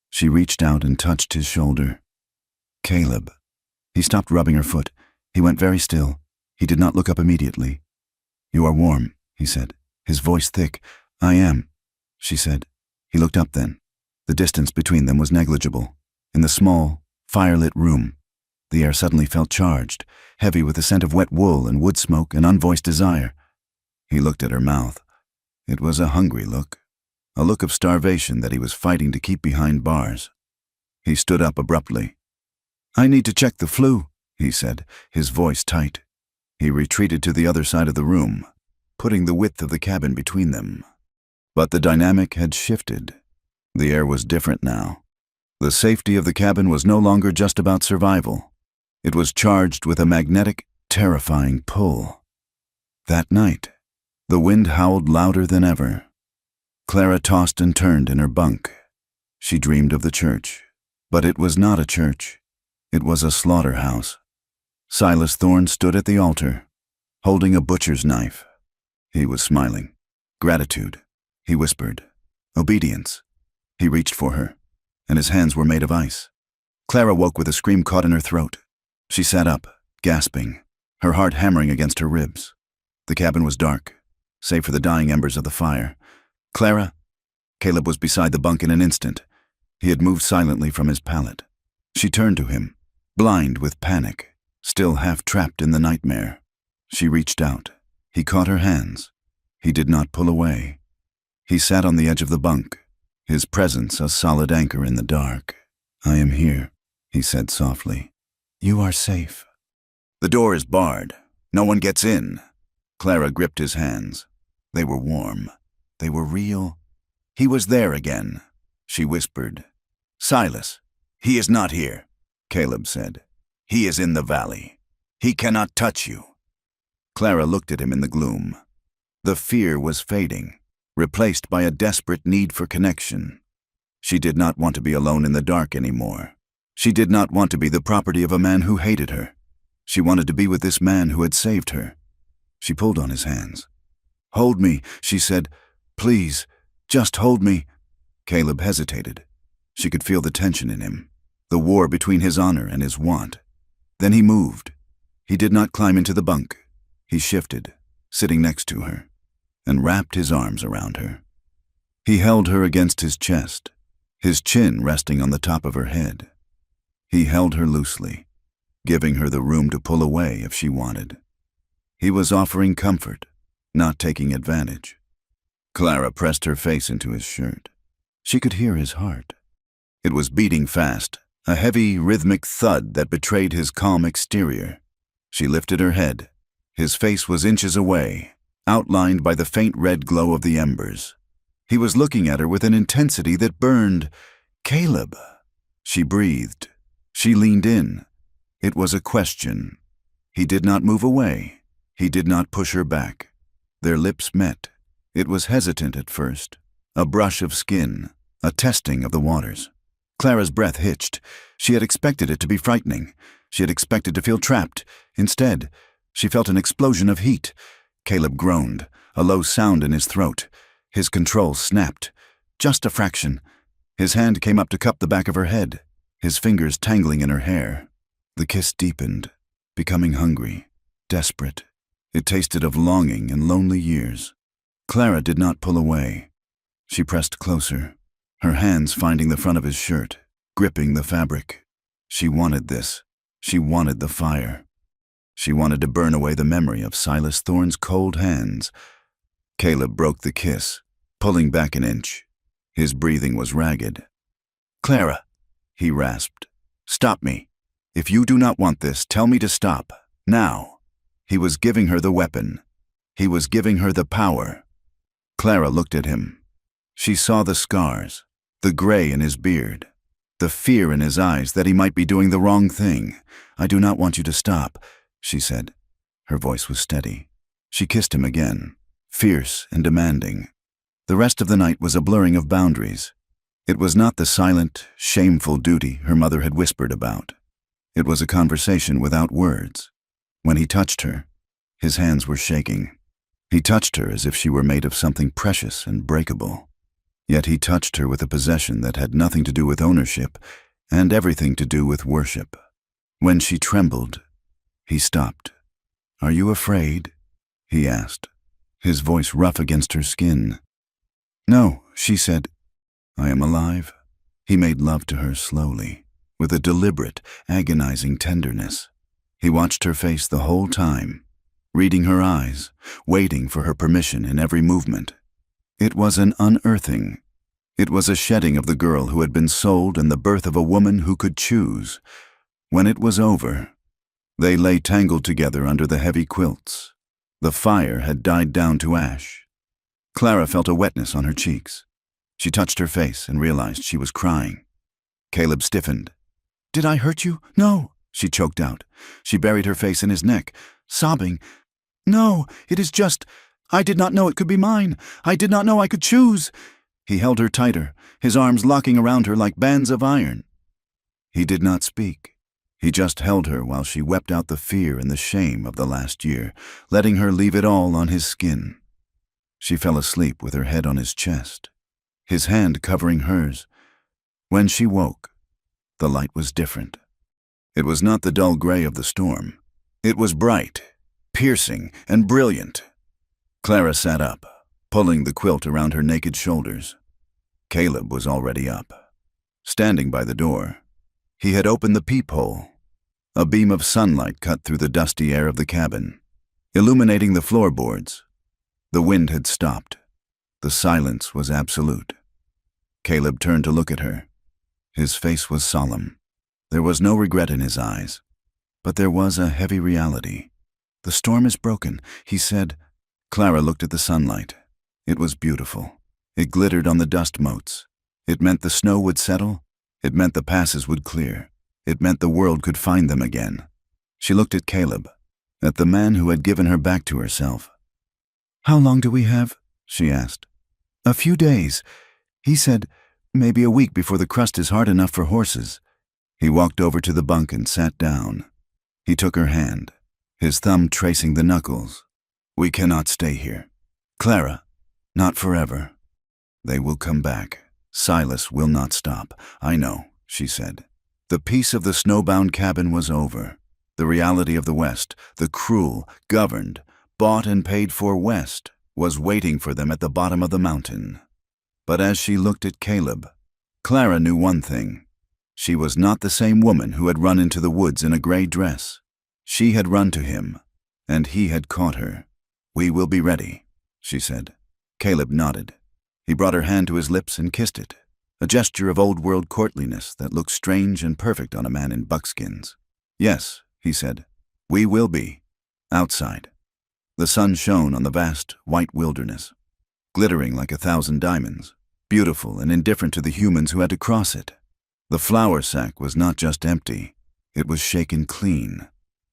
She reached out and touched his shoulder. "Caleb." He stopped rubbing her foot. He went very still. He did not look up immediately. "You are warm," he said, his voice thick. "I am," she said. He looked up then. The distance between them was negligible. In the small, firelit room, the air suddenly felt charged, heavy with the scent of wet wool and wood smoke and unvoiced desire. He looked at her mouth. It was a hungry look, a look of starvation that he was fighting to keep behind bars. He stood up abruptly. "I need to check the flu," he said, his voice tight. He retreated to the other side of the room, putting the width of the cabin between them. But the dynamic had shifted. The air was different now. The safety of the cabin was no longer just about survival. It was charged with a magnetic, terrifying pull. That night, the wind howled louder than ever. Clara tossed and turned in her bunk. She dreamed of the church, but it was not a church. It was a slaughterhouse. Silas Thorne stood at the altar, holding a butcher's knife. He was smiling. "Gratitude," he whispered. "Obedience." He reached for her, and his hands were made of ice. Clara woke with a scream caught in her throat. She sat up, gasping, her heart hammering against her ribs. The cabin was dark, save for the dying embers of the fire. "Clara?" Caleb was beside the bunk in an instant. He had moved silently from his pallet. She turned to him, blind with panic, still half trapped in the nightmare. She reached out. He caught her hands. He did not pull away. He sat on the edge of the bunk, his presence a solid anchor in the dark. "I am here," he said softly. "You are safe." "The door is barred. No one gets in." Clara gripped his hands. They were warm. They were real. He was there again. She whispered. "Silas, he is not here," Caleb said. "He is in the valley. He cannot touch you." Clara looked at him in the gloom. The fear was fading, replaced by a desperate need for connection. She did not want to be alone in the dark anymore. She did not want to be the property of a man who hated her. She wanted to be with this man who had saved her. She pulled on his hands. "Hold me," she said. "Please, just hold me." Caleb hesitated. She could feel the tension in him, the war between his honor and his want. Then he moved. He did not climb into the bunk. He shifted, sitting next to her, and wrapped his arms around her. He held her against his chest, his chin resting on the top of her head. He held her loosely, giving her the room to pull away if she wanted. He was offering comfort, not taking advantage. Clara pressed her face into his shirt. She could hear his heart. It was beating fast, a heavy, rhythmic thud that betrayed his calm exterior. She lifted her head. His face was inches away, outlined by the faint red glow of the embers. He was looking at her with an intensity that burned. "Caleb." She breathed. She leaned in. It was a question. He did not move away. He did not push her back. Their lips met. It was hesitant at first, a brush of skin, a testing of the waters. Clara's breath hitched. She had expected it to be frightening. She had expected to feel trapped. Instead, she felt an explosion of heat. Caleb groaned, a low sound in his throat. His control snapped. Just a fraction. His hand came up to cup the back of her head, his fingers tangling in her hair. The kiss deepened, becoming hungry, desperate. It tasted of longing and lonely years. Clara did not pull away. She pressed closer, her hands finding the front of his shirt, gripping the fabric. She wanted this. She wanted the fire. She wanted to burn away the memory of Silas Thorne's cold hands. Caleb broke the kiss, pulling back an inch. His breathing was ragged. "Clara," he rasped, "stop me. If you do not want this, tell me to stop. Now." He was giving her the weapon. He was giving her the power. Clara looked at him. She saw the scars, the gray in his beard, the fear in his eyes that he might be doing the wrong thing. "I do not want you to stop," she said. Her voice was steady. She kissed him again, fierce and demanding. The rest of the night was a blurring of boundaries. It was not the silent, shameful duty her mother had whispered about. It was a conversation without words. When he touched her, his hands were shaking. He touched her as if she were made of something precious and breakable. Yet he touched her with a possession that had nothing to do with ownership and everything to do with worship. When she trembled, he stopped. "Are you afraid?" he asked, his voice rough against her skin. "No," she said. "I am alive." He made love to her slowly, with a deliberate, agonizing tenderness. He watched her face the whole time, reading her eyes, waiting for her permission in every movement. It was an unearthing. It was a shedding of the girl who had been sold and the birth of a woman who could choose. When it was over, they lay tangled together under the heavy quilts. The fire had died down to ash. Clara felt a wetness on her cheeks. She touched her face and realized she was crying. Caleb stiffened. "Did I hurt you?" "No," she choked out. She buried her face in his neck, sobbing. "No, it is just, I did not know it could be mine. I did not know I could choose." He held her tighter, his arms locking around her like bands of iron. He did not speak. He just held her while she wept out the fear and the shame of the last year, letting her leave it all on his skin. She fell asleep with her head on his chest, his hand covering hers. When she woke, the light was different. It was not the dull gray of the storm. It was bright, piercing, and brilliant. Clara sat up, pulling the quilt around her naked shoulders. Caleb was already up. Standing by the door, he had opened the peephole. A beam of sunlight cut through the dusty air of the cabin, illuminating the floorboards. The wind had stopped. The silence was absolute. Caleb turned to look at her. His face was solemn. There was no regret in his eyes, but there was a heavy reality. "The storm is broken," he said, Clara looked at the sunlight. It was beautiful. It glittered on the dust motes. It meant the snow would settle. It meant the passes would clear. It meant the world could find them again. She looked at Caleb, at the man who had given her back to herself. "How long do we have?" she asked. "A few days. He said maybe a week before the crust is hard enough for horses." He walked over to the bunk and sat down. He took her hand, his thumb tracing the knuckles. "We cannot stay here. Clara, not forever. They will come back. Silas will not stop. I know," she said. The peace of the snowbound cabin was over. The reality of the West, the cruel, governed, bought and paid for West, was waiting for them at the bottom of the mountain. But as she looked at Caleb, Clara knew one thing. She was not the same woman who had run into the woods in a gray dress. She had run to him, and he had caught her. "We will be ready," she said. Caleb nodded. He brought her hand to his lips and kissed it, a gesture of old-world courtliness that looked strange and perfect on a man in buckskins. "Yes," he said, "we will be. Outside." The sun shone on the vast, white wilderness, glittering like 1,000 diamonds, beautiful and indifferent to the humans who had to cross it. The flour sack was not just empty, it was shaken clean,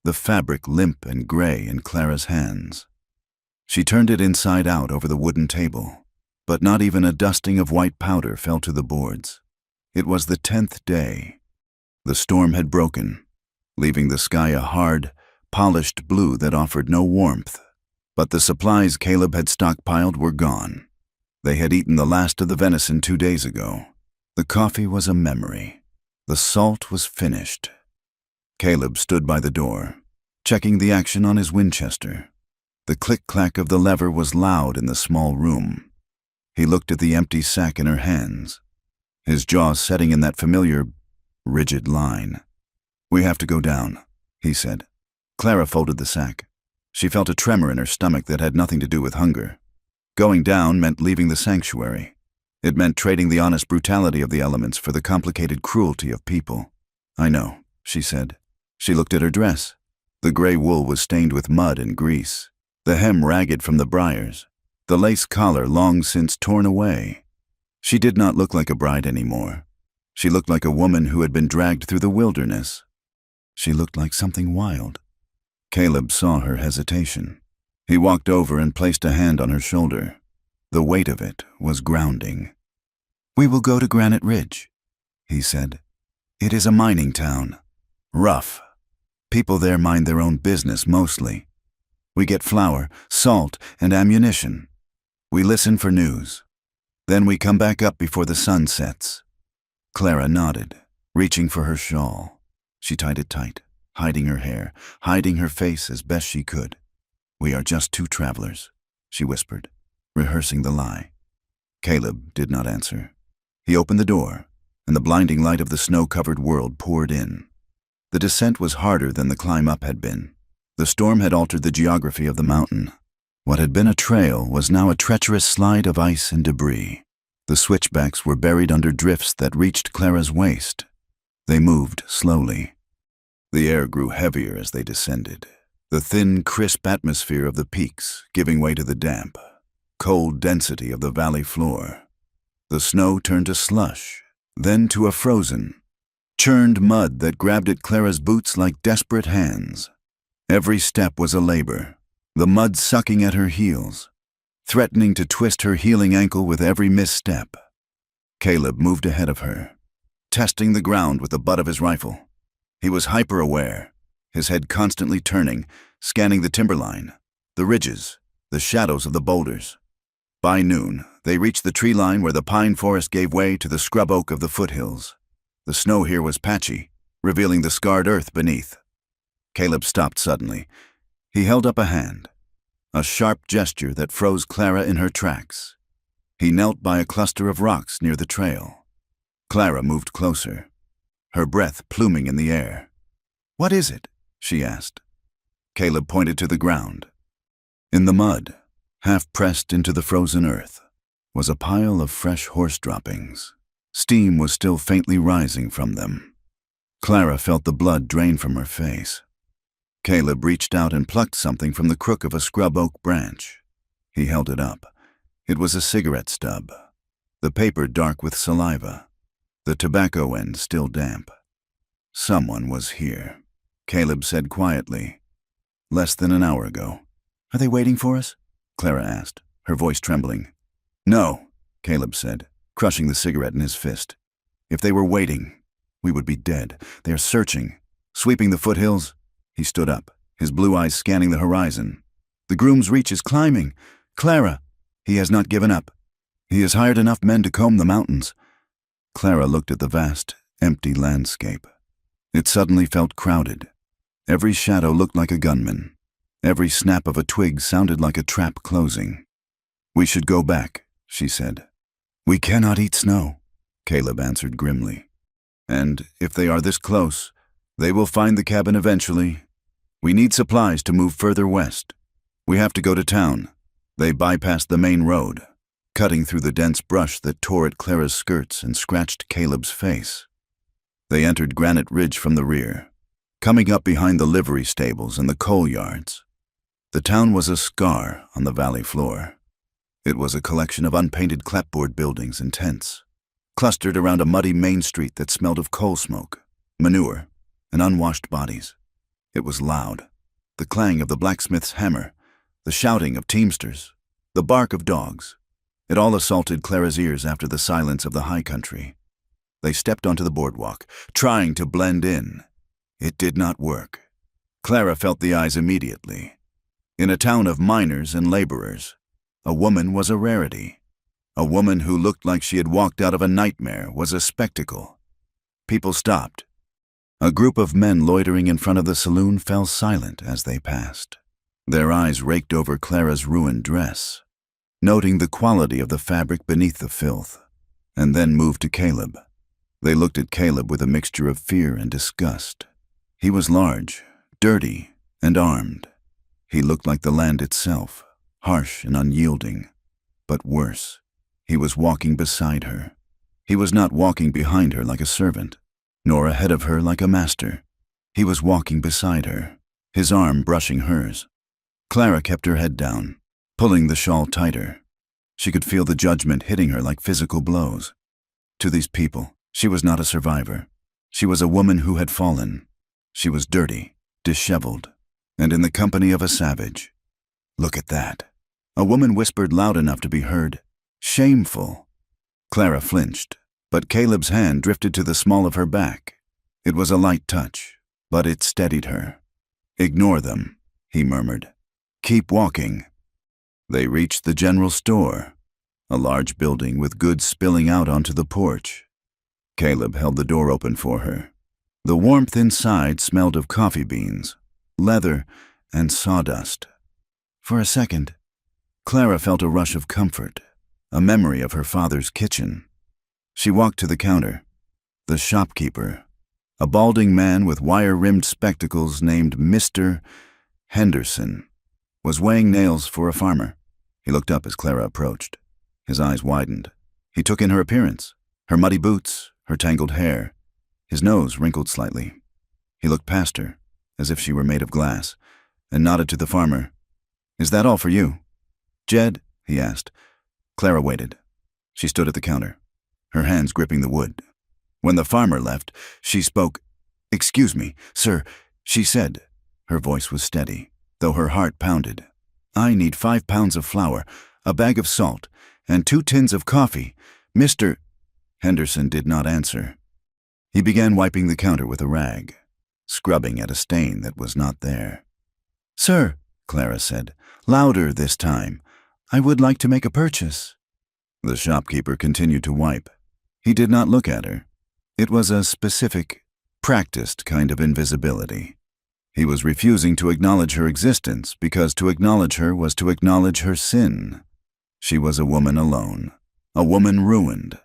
the fabric limp and gray in Clara's hands. She turned it inside out over the wooden table, but not even a dusting of white powder fell to the boards. It was the 10th day. The storm had broken, leaving the sky a hard, polished blue that offered no warmth. But the supplies Caleb had stockpiled were gone. They had eaten the last of the venison 2 days ago. The coffee was a memory. The salt was finished. Caleb stood by the door, checking the action on his Winchester. The click-clack of the lever was loud in the small room. He looked at the empty sack in her hands, his jaw setting in that familiar, rigid line. "We have to go down," he said. Clara folded the sack. She felt a tremor in her stomach that had nothing to do with hunger. Going down meant leaving the sanctuary. It meant trading the honest brutality of the elements for the complicated cruelty of people. "I know," she said. She looked at her dress. The gray wool was stained with mud and grease, the hem ragged from the briars, the lace collar long since torn away. She did not look like a bride anymore. She looked like a woman who had been dragged through the wilderness. She looked like something wild. Caleb saw her hesitation. He walked over and placed a hand on her shoulder. The weight of it was grounding. "We will go to Granite Ridge," he said. "It is a mining town. Rough. People there mind their own business mostly. We get flour, salt, and ammunition. We listen for news. Then we come back up before the sun sets." Clara nodded, reaching for her shawl. She tied it tight, hiding her hair, hiding her face as best she could. "We are just 2 travelers," she whispered, rehearsing the lie. Caleb did not answer. He opened the door, and the blinding light of the snow-covered world poured in. The descent was harder than the climb up had been. The storm had altered the geography of the mountain. What had been a trail was now a treacherous slide of ice and debris. The switchbacks were buried under drifts that reached Clara's waist. They moved slowly. The air grew heavier as they descended, the thin, crisp atmosphere of the peaks giving way to the damp, cold density of the valley floor. The snow turned to slush, then to a frozen, churned mud that grabbed at Clara's boots like desperate hands. Every step was a labor, the mud sucking at her heels, threatening to twist her healing ankle with every misstep. Caleb moved ahead of her, testing the ground with the butt of his rifle. He was hyper-aware, his head constantly turning, scanning the timberline, the ridges, the shadows of the boulders. By noon, they reached the tree line where the pine forest gave way to the scrub oak of the foothills. The snow here was patchy, revealing the scarred earth beneath. Caleb stopped suddenly. He held up a hand, a sharp gesture that froze Clara in her tracks. He knelt by a cluster of rocks near the trail. Clara moved closer, her breath pluming in the air. "What is it?" she asked. Caleb pointed to the ground. In the mud, half pressed into the frozen earth, was a pile of fresh horse droppings. Steam was still faintly rising from them. Clara felt the blood drain from her face. Caleb reached out and plucked something from the crook of a scrub oak branch. He held it up. It was a cigarette stub, the paper dark with saliva, the tobacco end still damp. Someone was here, Caleb said quietly. Less than an hour ago. Are they waiting for us? Clara asked, her voice trembling. No, Caleb said, crushing the cigarette in his fist. If they were waiting, we would be dead. They are searching, sweeping the foothills. He stood up, his blue eyes scanning the horizon. The groom's reach is climbing. Clara, he has not given up. He has hired enough men to comb the mountains. Clara looked at the vast, empty landscape. It suddenly felt crowded. Every shadow looked like a gunman. Every snap of a twig sounded like a trap closing. We should go back, she said. We cannot eat snow, Caleb answered grimly. And if they are this close, they will find the cabin eventually. We need supplies to move further west. We have to go to town. They bypassed the main road, cutting through the dense brush that tore at Clara's skirts and scratched Caleb's face. They entered Granite Ridge from the rear, coming up behind the livery stables and the coal yards. The town was a scar on the valley floor. It was a collection of unpainted clapboard buildings and tents, clustered around a muddy main street that smelled of coal smoke, manure, and unwashed bodies. It was loud. The clang of the blacksmith's hammer, the shouting of teamsters, the bark of dogs. It all assaulted Clara's ears after the silence of the high country. They stepped onto the boardwalk, trying to blend in. It did not work. Clara felt the eyes immediately. In a town of miners and laborers, a woman was a rarity. A woman who looked like she had walked out of a nightmare was a spectacle. People stopped. A group of men loitering in front of the saloon fell silent as they passed. Their eyes raked over Clara's ruined dress, noting the quality of the fabric beneath the filth, and then moved to Caleb. They looked at Caleb with a mixture of fear and disgust. He was large, dirty, and armed. He looked like the land itself, harsh and unyielding. But worse, he was walking beside her. He was not walking behind her like a servant, nor ahead of her like a master. He was walking beside her, his arm brushing hers. Clara kept her head down, pulling the shawl tighter. She could feel the judgment hitting her like physical blows. To these people, she was not a survivor. She was a woman who had fallen. She was dirty, disheveled, and in the company of a savage. Look at that. A woman whispered loud enough to be heard. Shameful. Clara flinched, but Caleb's hand drifted to the small of her back. It was a light touch, but it steadied her. Ignore them, he murmured. Keep walking. They reached the general store, a large building with goods spilling out onto the porch. Caleb held the door open for her. The warmth inside smelled of coffee beans, leather, and sawdust. For a second, Clara felt a rush of comfort, a memory of her father's kitchen. She walked to the counter. The shopkeeper, a balding man with wire-rimmed spectacles named Mr. Henderson, was weighing nails for a farmer. He looked up as Clara approached. His eyes widened. He took in her appearance, her muddy boots, her tangled hair. His nose wrinkled slightly. He looked past her, as if she were made of glass, and nodded to the farmer. Is that all for you? Jed? He asked. Clara waited. She stood at the counter, her hands gripping the wood. When the farmer left, she spoke. Excuse me, sir, she said. Her voice was steady, though her heart pounded. I need 5 pounds of flour, a bag of salt, and 2 tins of coffee. Mr. Henderson did not answer. He began wiping the counter with a rag, scrubbing at a stain that was not there. Sir, Clara said, louder this time. I would like to make a purchase. The shopkeeper continued to wipe. He did not look at her. It was a specific, practiced kind of invisibility. He was refusing to acknowledge her existence because to acknowledge her was to acknowledge her sin. She was a woman alone, a woman ruined,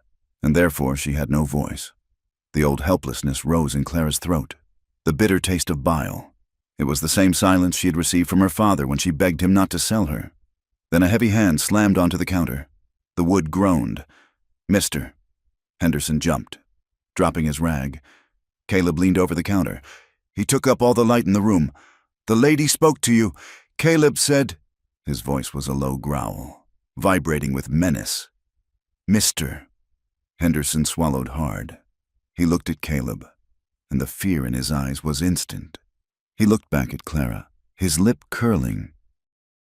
and therefore she had no voice. The old helplessness rose in Clara's throat, the bitter taste of bile. It was the same silence she had received from her father when she begged him not to sell her. Then a heavy hand slammed onto the counter. The wood groaned. Mr. Henderson jumped, dropping his rag. Caleb leaned over the counter. He took up all the light in the room. The lady spoke to you. Caleb said, His voice was a low growl, vibrating with menace. "Mister." Henderson swallowed hard. He looked at Caleb, and the fear in his eyes was instant. He looked back at Clara, his lip curling.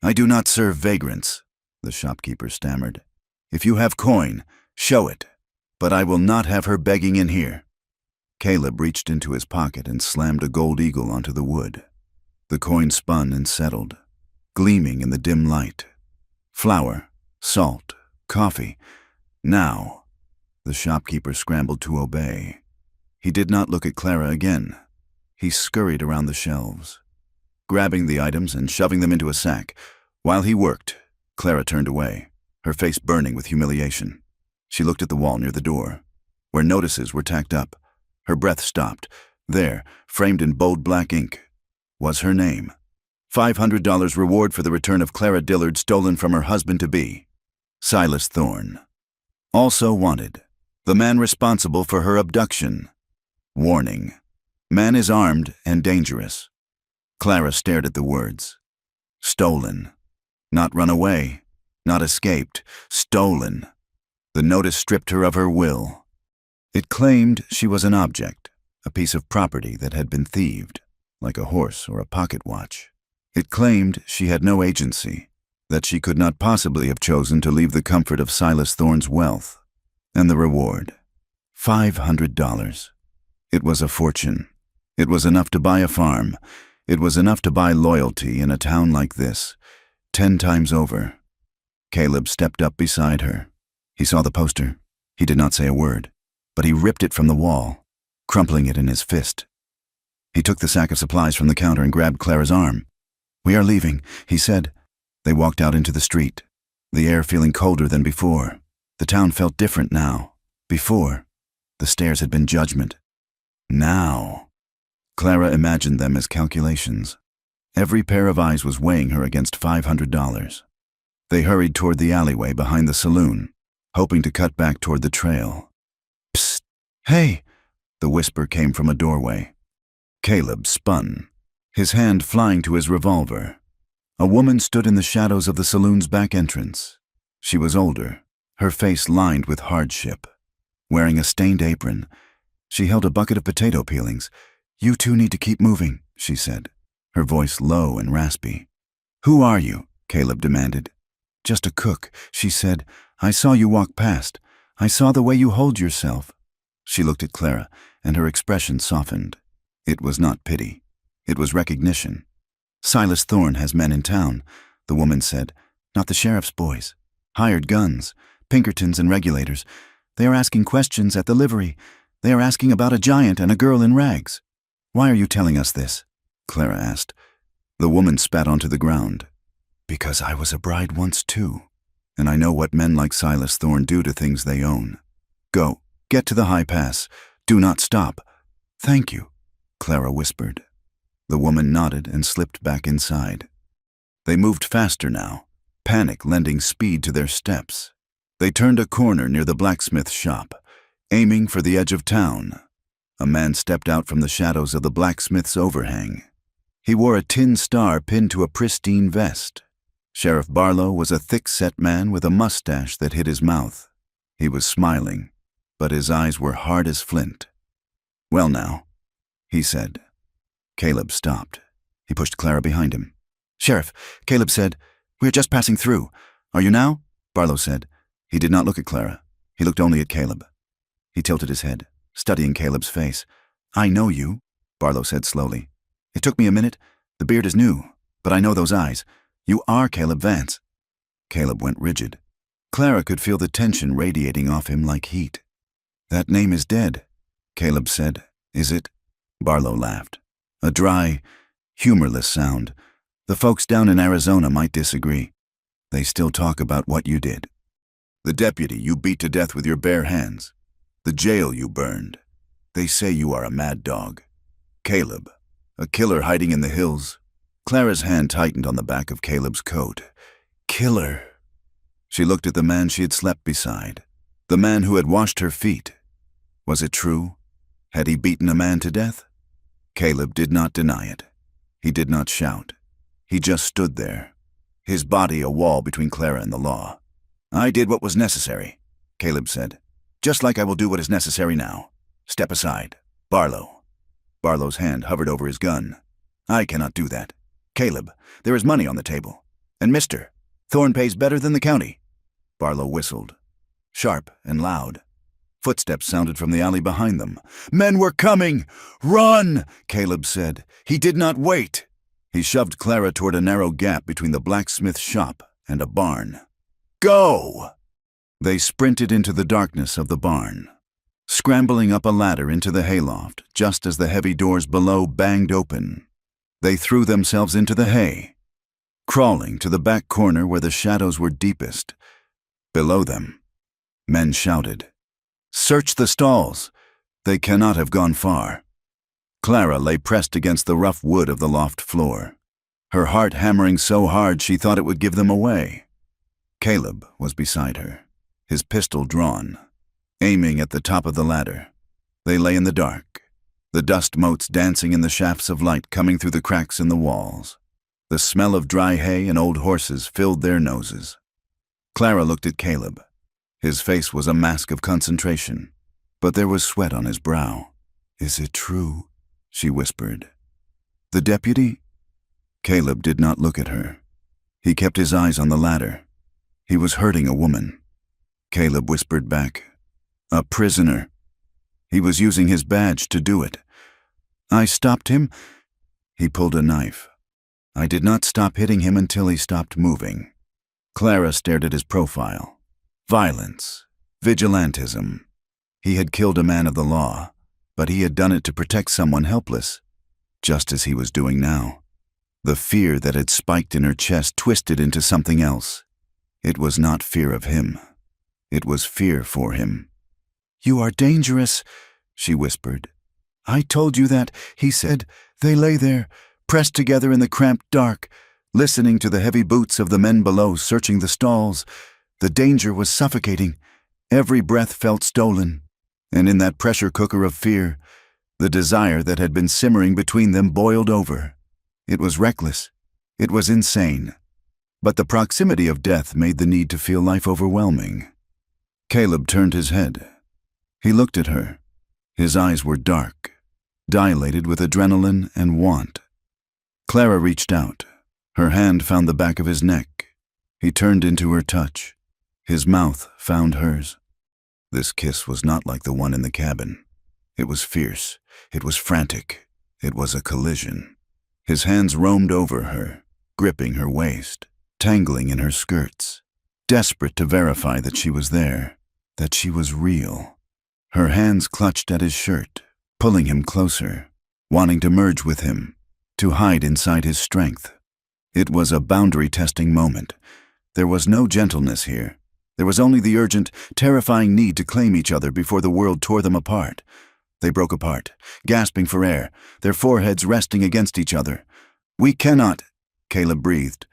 "I do not serve vagrants," the shopkeeper stammered. "If you have coin, show it, but I will not have her begging in here." Caleb reached into his pocket and slammed a gold eagle onto the wood. The coin spun and settled, gleaming in the dim light. Flour, salt, coffee. Now, the shopkeeper scrambled to obey. He did not look at Clara again. He scurried around the shelves, grabbing the items and shoving them into a sack. While he worked, Clara turned away, her face burning with humiliation. She looked at the wall near the door, where notices were tacked up. Her breath stopped. There, framed in bold black ink, was her name. $500 reward for the return of Clara Dillard stolen from her husband-to-be, Silas Thorne. Also wanted, the man responsible for her abduction. Warning, man is armed and dangerous. Clara stared at the words. Stolen. Not run away, not escaped, stolen. The notice stripped her of her will. It claimed she was an object, a piece of property that had been thieved, like a horse or a pocket watch. It claimed she had no agency, that she could not possibly have chosen to leave the comfort of Silas Thorne's wealth. And the reward, $500. It was a fortune. It was enough to buy a farm. It was enough to buy loyalty in a town like this, 10 times over. Caleb stepped up beside her. He saw the poster. He did not say a word, but he ripped it from the wall, crumpling it in his fist. He took the sack of supplies from the counter and grabbed Clara's arm. "We are leaving," he said. They walked out into the street, the air feeling colder than before. The town felt different now. Before, the stairs had been judgment. Now, Clara imagined them as calculations. Every pair of eyes was weighing her against $500. They hurried toward the alleyway behind the saloon, hoping to cut back toward the trail. "Psst! Hey!" The whisper came from a doorway. Caleb spun, his hand flying to his revolver. A woman stood in the shadows of the saloon's back entrance. She was older, her face lined with hardship. Wearing a stained apron, she held a bucket of potato peelings. "You two need to keep moving," she said, her voice low and raspy. "Who are you?" Caleb demanded. "Just a cook," she said. "I saw you walk past. I saw the way you hold yourself." She looked at Clara, and her expression softened. It was not pity. It was recognition. "Silas Thorne has men in town," the woman said. "Not the sheriff's boys. Hired guns, Pinkertons and regulators. They are asking questions at the livery. They are asking about a giant and a girl in rags." "Why are you telling us this?" Clara asked. The woman spat onto the ground. "Because I was a bride once too, and I know what men like Silas Thorne do to things they own. Go, get to the high pass. Do not stop." "Thank you," Clara whispered. The woman nodded and slipped back inside. They moved faster now, panic lending speed to their steps. They turned a corner near the blacksmith shop, aiming for the edge of town. A man stepped out from the shadows of the blacksmith's overhang. He wore a tin star pinned to a pristine vest. Sheriff Barlow was a thick-set man with a mustache that hid his mouth. He was smiling, but his eyes were hard as flint. "Well now," he said. Caleb stopped. He pushed Clara behind him. "Sheriff," Caleb said, "we're just passing through. Are you now?" Barlow said. He did not look at Clara. He looked only at Caleb. He tilted his head, studying Caleb's face. "I know you," Barlow said slowly. "It took me a minute. The beard is new, but I know those eyes. You are Caleb Vance." Caleb went rigid. Clara could feel the tension radiating off him like heat. "That name is dead," Caleb said. "Is it?" Barlow laughed. A dry, humorless sound. "The folks down in Arizona might disagree. They still talk about what you did. The deputy you beat to death with your bare hands. The jail you burned. They say you are a mad dog. Caleb, a killer hiding in the hills." Clara's hand tightened on the back of Caleb's coat. "Killer." She looked at the man she had slept beside, the man who had washed her feet. Was it true? Had he beaten a man to death? Caleb did not deny it. He did not shout. He just stood there, his body a wall between Clara and the law. "I did what was necessary," Caleb said. "Just like I will do what is necessary now. Step aside. Barlow." Barlow's hand hovered over his gun. "I cannot do that. Caleb, there is money on the table. And Mr. Thorne pays better than the county." Barlow whistled. Sharp and loud. Footsteps sounded from the alley behind them. "Men were coming! Run!" Caleb said. He did not wait. He shoved Clara toward a narrow gap between the blacksmith shop and a barn. "Go!" They sprinted into the darkness of the barn, scrambling up a ladder into the hayloft just as the heavy doors below banged open. They threw themselves into the hay, crawling to the back corner where the shadows were deepest. Below them, men shouted, "Search the stalls! They cannot have gone far." Clara lay pressed against the rough wood of the loft floor, her heart hammering so hard she thought it would give them away. Caleb was beside her, his pistol drawn, aiming at the top of the ladder. They lay in the dark, the dust motes dancing in the shafts of light coming through the cracks in the walls. The smell of dry hay and old horses filled their noses. Clara looked at Caleb. His face was a mask of concentration, but there was sweat on his brow. "Is it true?" she whispered. "The deputy?" Caleb did not look at her. He kept his eyes on the ladder. He was hurting a woman. Caleb whispered back, "A prisoner. He was using his badge to do it. I stopped him." He pulled a knife. "I did not stop hitting him until he stopped moving." Clara stared at his profile. Violence. Vigilantism. He had killed a man of the law, but he had done it to protect someone helpless, just as he was doing now. The fear that had spiked in her chest twisted into something else. It was not fear of him. It was fear for him. "You are dangerous," she whispered. "I told you that," he said. They lay there, pressed together in the cramped dark, listening to the heavy boots of the men below searching the stalls. The danger was suffocating. Every breath felt stolen. And in that pressure cooker of fear, the desire that had been simmering between them boiled over. It was reckless. It was insane. But the proximity of death made the need to feel life overwhelming. Caleb turned his head. He looked at her. His eyes were dark, dilated with adrenaline and want. Clara reached out. Her hand found the back of his neck. He turned into her touch. His mouth found hers. This kiss was not like the one in the cabin. It was fierce. It was frantic. It was a collision. His hands roamed over her, gripping her waist, tangling in her skirts, desperate to verify that she was there, that she was real. Her hands clutched at his shirt, pulling him closer, wanting to merge with him, to hide inside his strength. It was a boundary-testing moment. There was no gentleness here. There was only the urgent, terrifying need to claim each other before the world tore them apart. They broke apart, gasping for air, their foreheads resting against each other. "We cannot," Caleb breathed.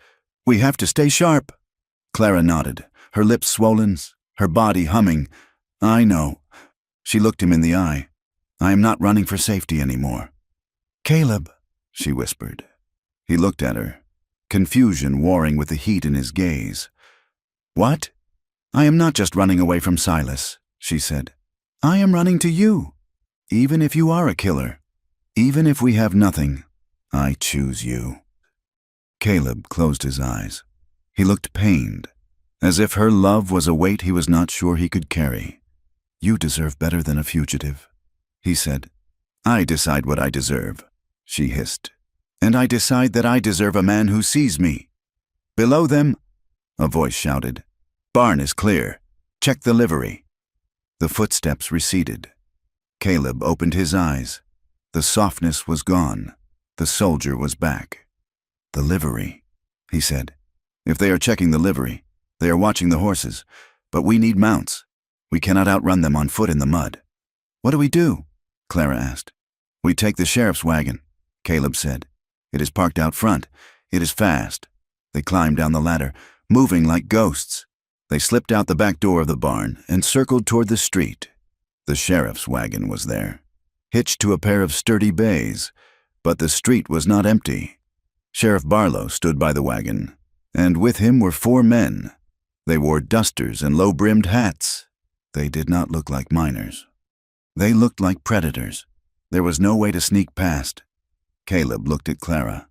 "We have to stay sharp." Clara nodded, her lips swollen, her body humming. "I know." She looked him in the eye. "I am not running for safety anymore." "Caleb," she whispered. He looked at her, confusion warring with the heat in his gaze. "What?" "I am not just running away from Silas," she said. "I am running to you. Even if you are a killer, even if we have nothing, I choose you." Caleb closed his eyes. He looked pained, as if her love was a weight he was not sure he could carry. "You deserve better than a fugitive," he said. "I decide what I deserve," she hissed. "And I decide that I deserve a man who sees me." "Below them," a voice shouted. "Barn is clear. Check the livery." The footsteps receded. Caleb opened his eyes. The softness was gone. The soldier was back. "The livery," he said. "If they are checking the livery, they are watching the horses. But we need mounts. We cannot outrun them on foot in the mud." "What do we do?" Clara asked. "We take the sheriff's wagon," Caleb said. "It is parked out front. It is fast." They climbed down the ladder, moving like ghosts. They slipped out the back door of the barn and circled toward the street. The sheriff's wagon was there, hitched to a pair of sturdy bays, but the street was not empty. Sheriff Barlow stood by the wagon, And with him were 4 men. They wore dusters and low-brimmed hats. They did not look like miners. They looked like predators. There was no way to sneak past. Caleb looked at Clara.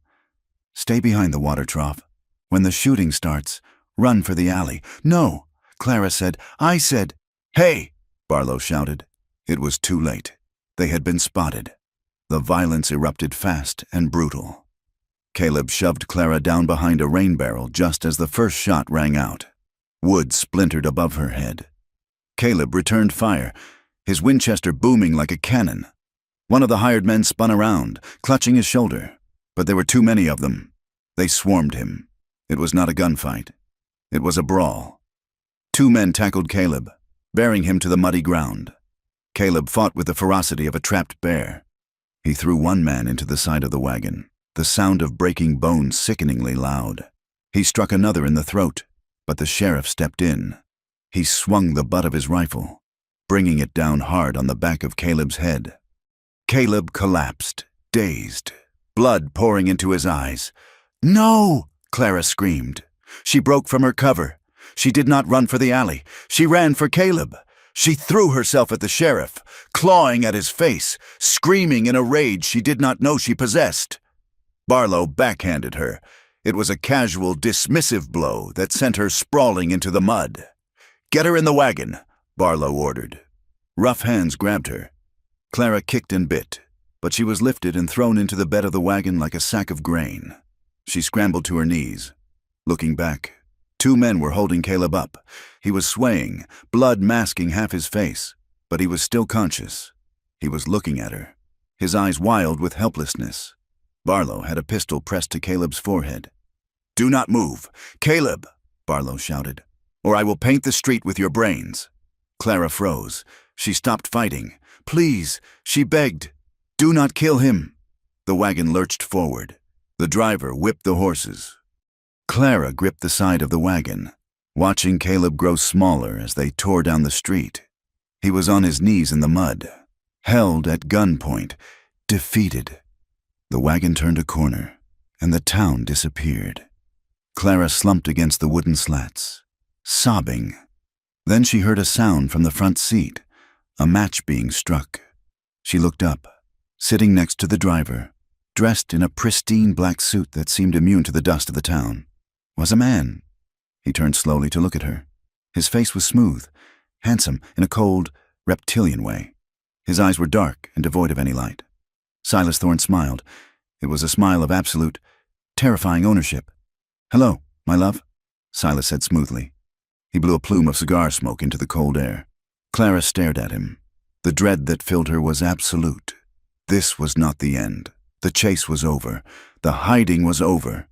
"Stay behind the water trough. When the shooting starts, run for the alley." "No," Clara said. "I said—" "Hey!" Barlow shouted. It was too late. They had been spotted. The violence erupted fast and brutal. Caleb shoved Clara down behind a rain barrel just as the first shot rang out. Wood splintered above her head. Caleb returned fire, his Winchester booming like a cannon. One of the hired men spun around, clutching his shoulder, but there were too many of them. They swarmed him. It was not a gunfight. It was a brawl. 2 men tackled Caleb, bearing him to the muddy ground. Caleb fought with the ferocity of a trapped bear. He threw one man into the side of the wagon, the sound of breaking bones sickeningly loud. He struck another in the throat, but the sheriff stepped in. He swung the butt of his rifle, bringing it down hard on the back of Caleb's head. Caleb collapsed, dazed, blood pouring into his eyes. "No!" Clara screamed. She broke from her cover. She did not run for the alley. She ran for Caleb. She threw herself at the sheriff, clawing at his face, screaming in a rage she did not know she possessed. Barlow backhanded her. It was a casual, dismissive blow that sent her sprawling into the mud. "Get her in the wagon," Barlow ordered. Rough hands grabbed her. Clara kicked and bit, but she was lifted and thrown into the bed of the wagon like a sack of grain. She scrambled to her knees. Looking back, 2 men were holding Caleb up. He was swaying, blood masking half his face, but he was still conscious. He was looking at her, his eyes wild with helplessness. Barlow had a pistol pressed to Caleb's forehead. "Do not move! Caleb!" Barlow shouted, "or I will paint the street with your brains." Clara froze. She stopped fighting. "Please," she begged, "do not kill him." The wagon lurched forward. The driver whipped the horses. Clara gripped the side of the wagon, watching Caleb grow smaller as they tore down the street. He was on his knees in the mud, held at gunpoint, defeated. The wagon turned a corner, and the town disappeared. Clara slumped against the wooden slats, sobbing. Then she heard a sound from the front seat, a match being struck. She looked up. Sitting next to the driver, dressed in a pristine black suit that seemed immune to the dust of the town, was a man. He turned slowly to look at her. His face was smooth, handsome in a cold, reptilian way. His eyes were dark and devoid of any light. Silas Thorne smiled. It was a smile of absolute, terrifying ownership. "Hello, my love," Silas said smoothly. He blew a plume of cigar smoke into the cold air. Clara stared at him. The dread that filled her was absolute. This was not the end. The chase was over. The hiding was over.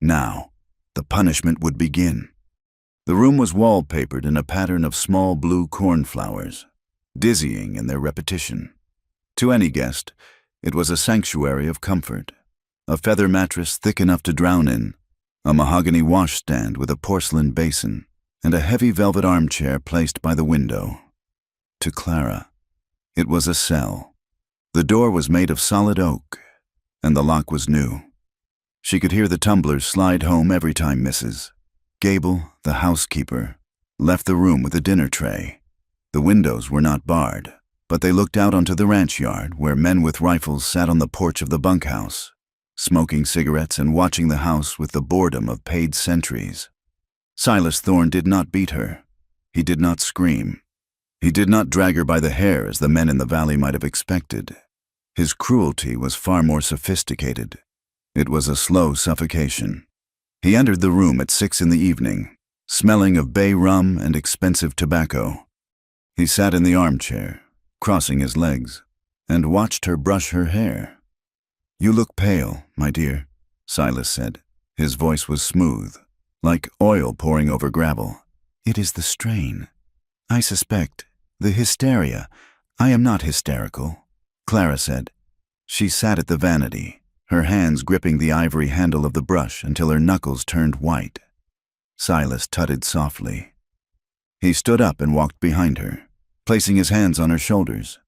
Now, the punishment would begin. The room was wallpapered in a pattern of small blue cornflowers, dizzying in their repetition. To any guest, it was a sanctuary of comfort. A feather mattress thick enough to drown in, a mahogany washstand with a porcelain basin, and a heavy velvet armchair placed by the window. To Clara, it was a cell. The door was made of solid oak, and the lock was new. She could hear the tumblers slide home every time Mrs. Gable, the housekeeper, left the room with a dinner tray. The windows were not barred, but they looked out onto the ranch yard where men with rifles sat on the porch of the bunkhouse, smoking cigarettes and watching the house with the boredom of paid sentries. Silas Thorne did not beat her. He did not scream. He did not drag her by the hair as the men in the valley might have expected. His cruelty was far more sophisticated. It was a slow suffocation. He entered the room at 6 in the evening, smelling of bay rum and expensive tobacco. He sat in the armchair, crossing his legs, and watched her brush her hair. "You look pale, my dear," Silas said. His voice was smooth, like oil pouring over gravel. "It is the strain. I suspect the hysteria. I am not hysterical," Clara said. She sat at the vanity, her hands gripping the ivory handle of the brush until her knuckles turned white. Silas tutted softly. He stood up and walked behind her, placing his hands on her shoulders.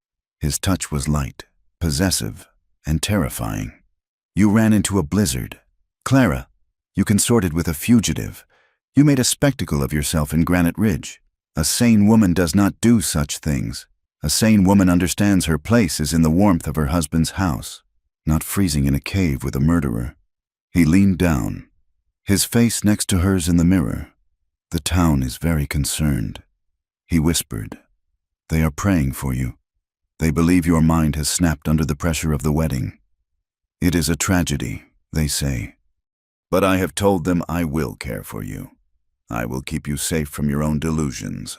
His touch was light, possessive, and terrifying. "You ran into a blizzard. Clara, You consorted with a fugitive. You made a spectacle of yourself in Granite Ridge. A sane woman does not do such things. A sane woman understands her place is in the warmth of her husband's house, not freezing in a cave with a murderer. He leaned down, his face next to hers in the mirror. The town is very concerned. He whispered, "They are praying for you. They believe your mind has snapped under the pressure of the wedding. It is a tragedy, they say. But I have told them I will care for you. I will keep you safe from your own delusions."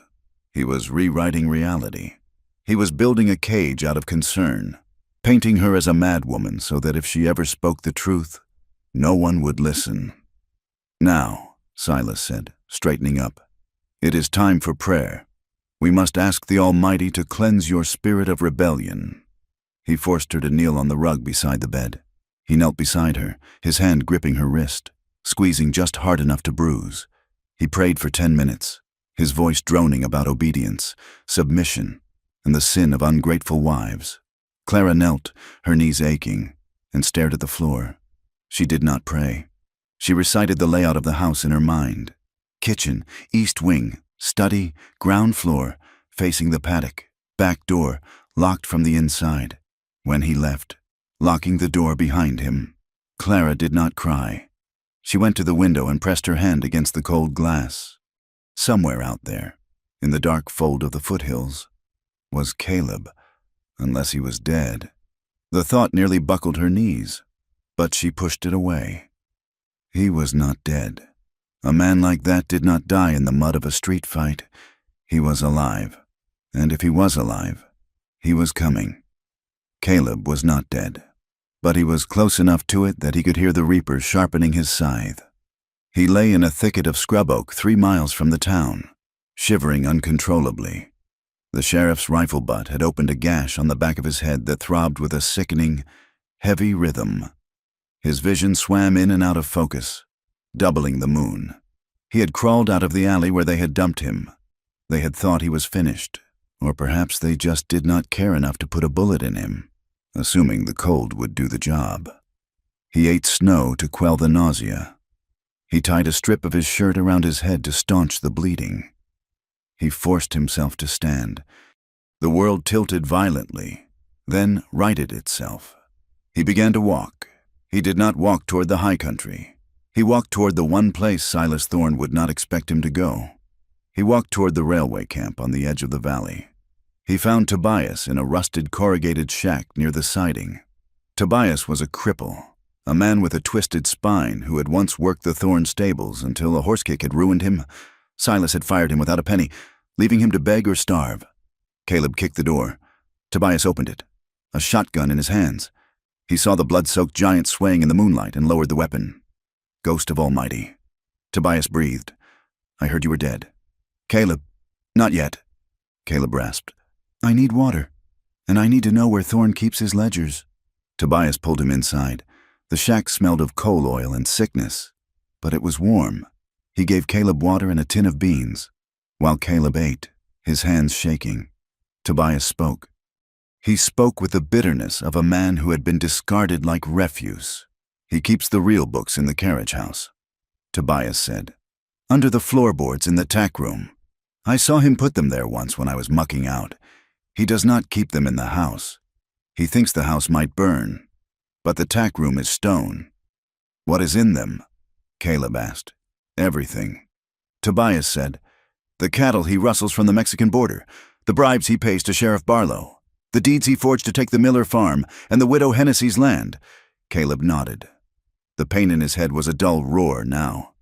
He was rewriting reality. He was building a cage out of concern, painting her as a madwoman so that if she ever spoke the truth, no one would listen. "Now," Silas said, straightening up, "it is time for prayer. We must ask the Almighty to cleanse your spirit of rebellion." He forced her to kneel on the rug beside the bed. He knelt beside her, his hand gripping her wrist, squeezing just hard enough to bruise. He prayed for 10 minutes, his voice droning about obedience, submission, and the sin of ungrateful wives. Clara knelt, her knees aching, and stared at the floor. She did not pray. She recited the layout of the house in her mind. Kitchen, east wing, study, ground floor, facing the paddock, back door, locked from the inside. When he left, locking the door behind him. Clara did not cry. She went to the window and pressed her hand against the cold glass. Somewhere out there, in the dark fold of the foothills, was Caleb, unless he was dead. The thought nearly buckled her knees, but she pushed it away. He was not dead. A man like that did not die in the mud of a street fight. He was alive, and if he was alive, he was coming. Caleb was not dead, but he was close enough to it that he could hear the reaper sharpening his scythe. He lay in a thicket of scrub oak 3 miles from the town, shivering uncontrollably. The sheriff's rifle butt had opened a gash on the back of his head that throbbed with a sickening, heavy rhythm. His vision swam in and out of focus, doubling the moon. He had crawled out of the alley where they had dumped him. They had thought he was finished, or perhaps they just did not care enough to put a bullet in him, assuming the cold would do the job. He ate snow to quell the nausea. He tied a strip of his shirt around his head to staunch the bleeding. He forced himself to stand. The world tilted violently, then righted itself. He began to walk. He did not walk toward the high country. He walked toward the one place Silas Thorne would not expect him to go. He walked toward the railway camp on the edge of the valley. He found Tobias in a rusted corrugated shack near the siding. Tobias was a cripple, a man with a twisted spine who had once worked the Thorne stables until a horse kick had ruined him. Silas had fired him without a penny, leaving him to beg or starve. Caleb kicked the door. Tobias opened it, a shotgun in his hands. He saw the blood-soaked giant swaying in the moonlight and lowered the weapon. "Ghost of Almighty." Tobias breathed. "I heard you were dead." "Caleb, not yet." Caleb rasped. "I need water, and I need to know where Thorne keeps his ledgers." Tobias pulled him inside. The shack smelled of coal oil and sickness, but it was warm. He gave Caleb water and a tin of beans. While Caleb ate, his hands shaking, Tobias spoke. He spoke with the bitterness of a man who had been discarded like refuse. "He keeps the real books in the carriage house," Tobias said, "under the floorboards in the tack room. I saw him put them there once when I was mucking out. He does not keep them in the house. He thinks the house might burn, but the tack room is stone." "What is in them?" Caleb asked. "Everything." Tobias said, "The cattle he rustles from the Mexican border, the bribes he pays to Sheriff Barlow, the deeds he forged to take the Miller farm and the widow Hennessy's land." Caleb nodded. The pain in his head was a dull roar now.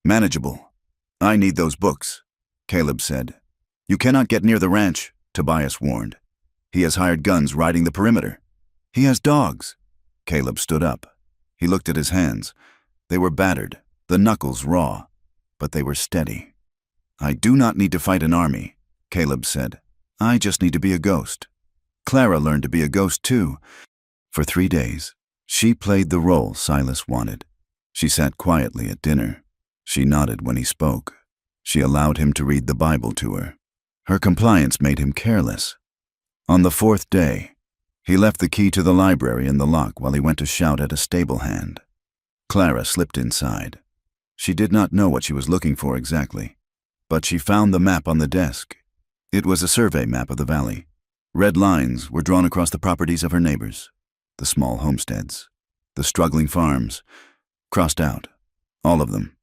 "Manageable. I need those books," Caleb said. "You cannot get near the ranch," Tobias warned. "He has hired guns riding the perimeter." "He has dogs." Caleb stood up. He looked at his hands. They were battered, the knuckles raw, but they were steady. "I do not need to fight an army," Caleb said. "I just need to be a ghost." Clara learned to be a ghost too. For 3 days, she played the role Silas wanted. She sat quietly at dinner. She nodded when he spoke. She allowed him to read the Bible to her. Her compliance made him careless. On the 4th day, he left the key to the library in the lock while he went to shout at a stable hand. Clara slipped inside. She did not know what she was looking for exactly, but she found the map on the desk. It was a survey map of the valley. Red lines were drawn across the properties of her neighbors, the small homesteads, the struggling farms, crossed out, all of them,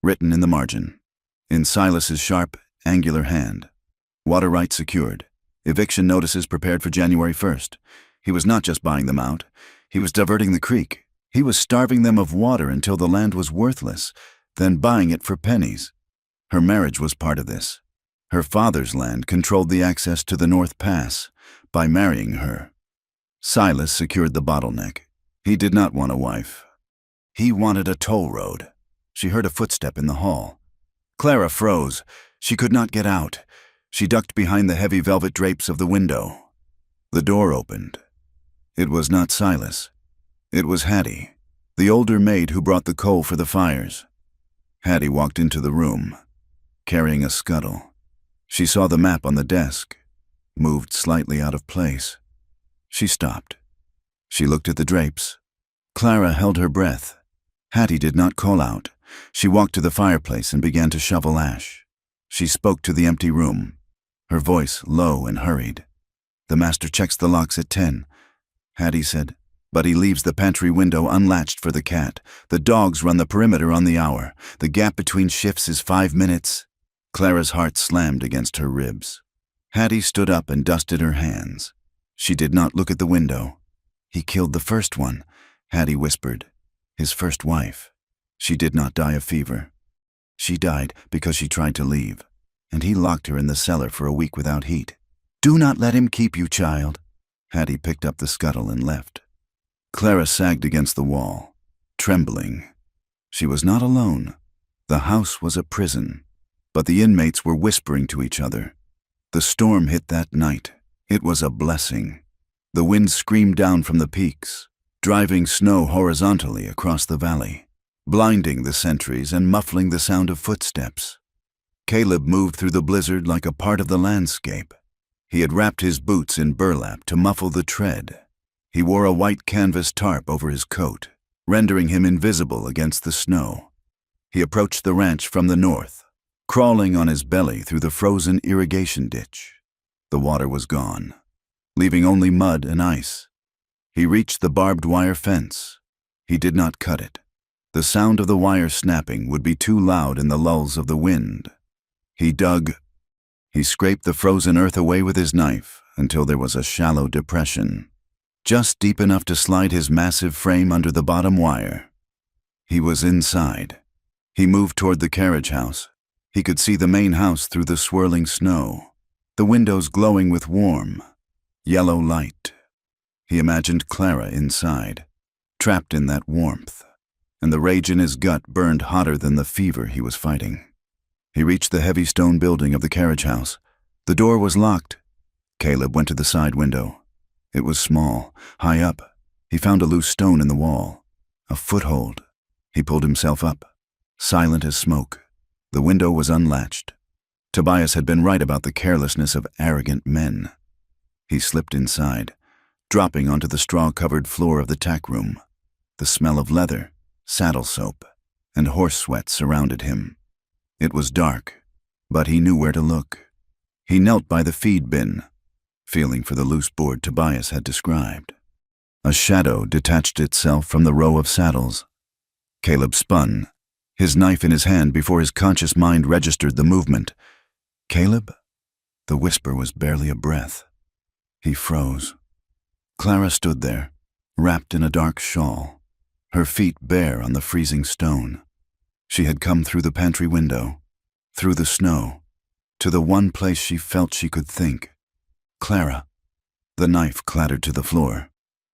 written in the margin, in Silas's sharp, angular hand. Water rights secured, eviction notices prepared for January 1st. He was not just buying them out, he was diverting the creek. He was starving them of water until the land was worthless, then buying it for pennies. Her marriage was part of this. Her father's land controlled the access to the North Pass by marrying her. Silas secured the bottleneck. He did not want a wife. He wanted a toll road. She heard a footstep in the hall. Clara froze. She could not get out. She ducked behind the heavy velvet drapes of the window. The door opened. It was not Silas. It was Hattie, the older maid who brought the coal for the fires. Hattie walked into the room, carrying a scuttle. She saw the map on the desk, moved slightly out of place. She stopped. She looked at the drapes. Clara held her breath. Hattie did not call out. She walked to the fireplace and began to shovel ash. She spoke to the empty room, her voice low and hurried. "The master checks the locks at 10, Hattie said, "but he leaves the pantry window unlatched for the cat. The dogs run the perimeter on the hour. The gap between shifts is 5 minutes. Clara's heart slammed against her ribs. Hattie stood up and dusted her hands. She did not look at the window. "He killed the first one," Hattie whispered. "His first wife. She did not die of fever. She died because she tried to leave, and he locked her in the cellar for a week without heat. Do not let him keep you, child." Hattie picked up the scuttle and left. Clara sagged against the wall, trembling. She was not alone. The house was a prison, but the inmates were whispering to each other. The storm hit that night. It was a blessing. The wind screamed down from the peaks, driving snow horizontally across the valley, blinding the sentries and muffling the sound of footsteps. Caleb moved through the blizzard like a part of the landscape. He had wrapped his boots in burlap to muffle the tread. He wore a white canvas tarp over his coat, rendering him invisible against the snow. He approached the ranch from the north, crawling on his belly through the frozen irrigation ditch. The water was gone, leaving only mud and ice. He reached the barbed wire fence. He did not cut it. The sound of the wire snapping would be too loud in the lulls of the wind. He dug. He scraped the frozen earth away with his knife until there was a shallow depression, just deep enough to slide his massive frame under the bottom wire. He was inside. He moved toward the carriage house. He could see the main house through the swirling snow, the windows glowing with warm, yellow light. He imagined Clara inside, trapped in that warmth, and the rage in his gut burned hotter than the fever he was fighting. He reached the heavy stone building of the carriage house. The door was locked. Caleb went to the side window. It was small, high up. He found a loose stone in the wall, a foothold. He pulled himself up, silent as smoke. The window was unlatched. Tobias had been right about the carelessness of arrogant men. He slipped inside, dropping onto the straw-covered floor of the tack room. The smell of leather, saddle soap, and horse sweat surrounded him. It was dark, but he knew where to look. He knelt by the feed bin, feeling for the loose board Tobias had described. A shadow detached itself from the row of saddles. Caleb spun, his knife in his hand before his conscious mind registered the movement. "Caleb?" The whisper was barely a breath. He froze. Clara stood there, wrapped in a dark shawl, her feet bare on the freezing stone. She had come through the pantry window, through the snow, to the one place she felt she could think. Clara. The knife clattered to the floor.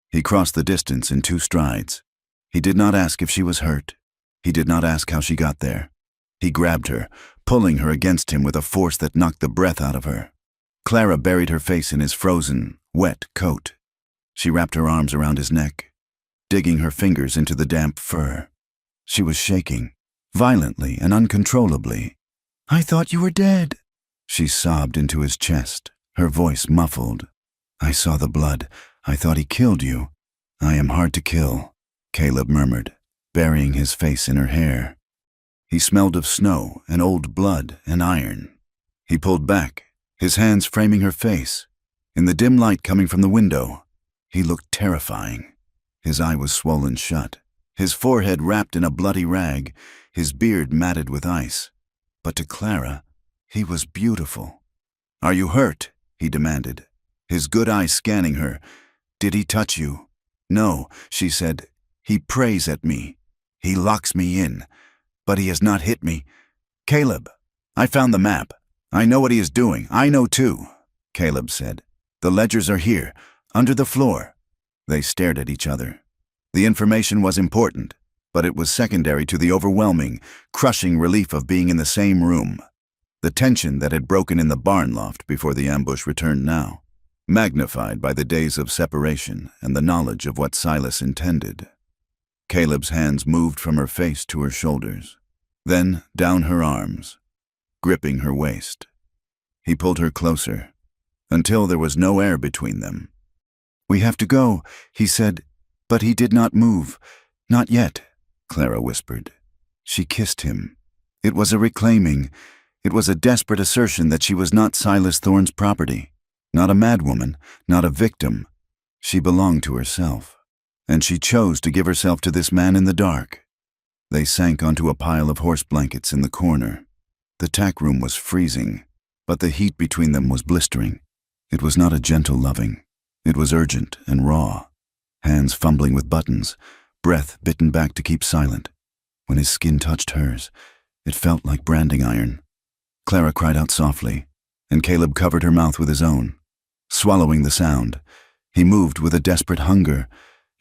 He crossed the distance in 2 strides. He did not ask if she was hurt. He did not ask how she got there. He grabbed her, pulling her against him with a force that knocked the breath out of her. Clara buried her face in his frozen, wet coat. She wrapped her arms around his neck, digging her fingers into the damp fur. She was shaking, violently and uncontrollably. "I thought you were dead," she sobbed into his chest, her voice muffled. "I saw the blood. I thought he killed you." "I am hard to kill," Caleb murmured, burying his face in her hair. He smelled of snow and old blood and iron. He pulled back, his hands framing her face. In the dim light coming from the window, he looked terrifying. His eye was swollen shut, his forehead wrapped in a bloody rag, his beard matted with ice. But to Clara, he was beautiful. "Are you hurt?" he demanded, his good eye scanning her. "Did he touch you?" "No," she said. "He prays at me. He locks me in. But he has not hit me." "Caleb, I found the map. I know what he is doing. I know too," Caleb said. "The ledgers are here, under the floor." They stared at each other. The information was important, but it was secondary to the overwhelming, crushing relief of being in the same room. The tension that had broken in the barn loft before the ambush returned now, magnified by the days of separation and the knowledge of what Silas intended. Caleb's hands moved from her face to her shoulders, then down her arms, gripping her waist. He pulled her closer, until there was no air between them. "We have to go," he said, but he did not move. "Not yet," Clara whispered. She kissed him. It was a reclaiming. It was a desperate assertion that she was not Silas Thorne's property, not a madwoman, not a victim. She belonged to herself, and she chose to give herself to this man in the dark. They sank onto a pile of horse blankets in the corner. The tack room was freezing, but the heat between them was blistering. It was not a gentle loving. It was urgent and raw, hands fumbling with buttons, breath bitten back to keep silent. When his skin touched hers, it felt like branding iron. Clara cried out softly, and Caleb covered her mouth with his own. Swallowing the sound, he moved with a desperate hunger,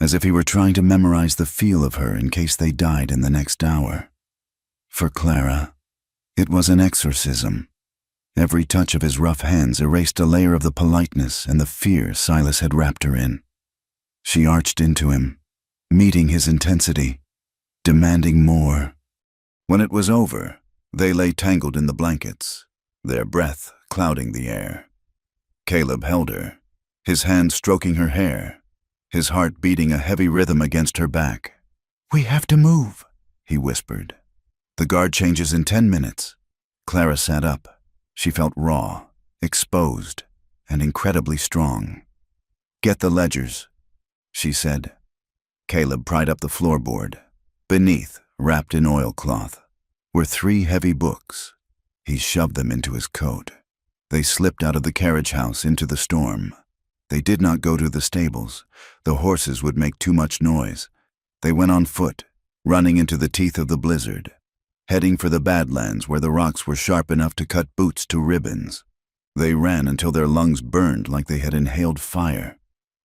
as if he were trying to memorize the feel of her in case they died in the next hour. For Clara, it was an exorcism. Every touch of his rough hands erased a layer of the politeness and the fear Silas had wrapped her in. She arched into him, meeting his intensity, demanding more. When it was over, they lay tangled in the blankets, their breath clouding the air. Caleb held her, his hand stroking her hair, his heart beating a heavy rhythm against her back. "We have to move," he whispered. "The guard changes in 10 minutes." Clara sat up. She felt raw, exposed, and incredibly strong. "Get the ledgers," she said. Caleb pried up the floorboard. Beneath, wrapped in oilcloth, were 3 heavy books. He shoved them into his coat. They slipped out of the carriage house into the storm. They did not go to the stables. The horses would make too much noise. They went on foot, running into the teeth of the blizzard, heading for the Badlands where the rocks were sharp enough to cut boots to ribbons. They ran until their lungs burned like they had inhaled fire.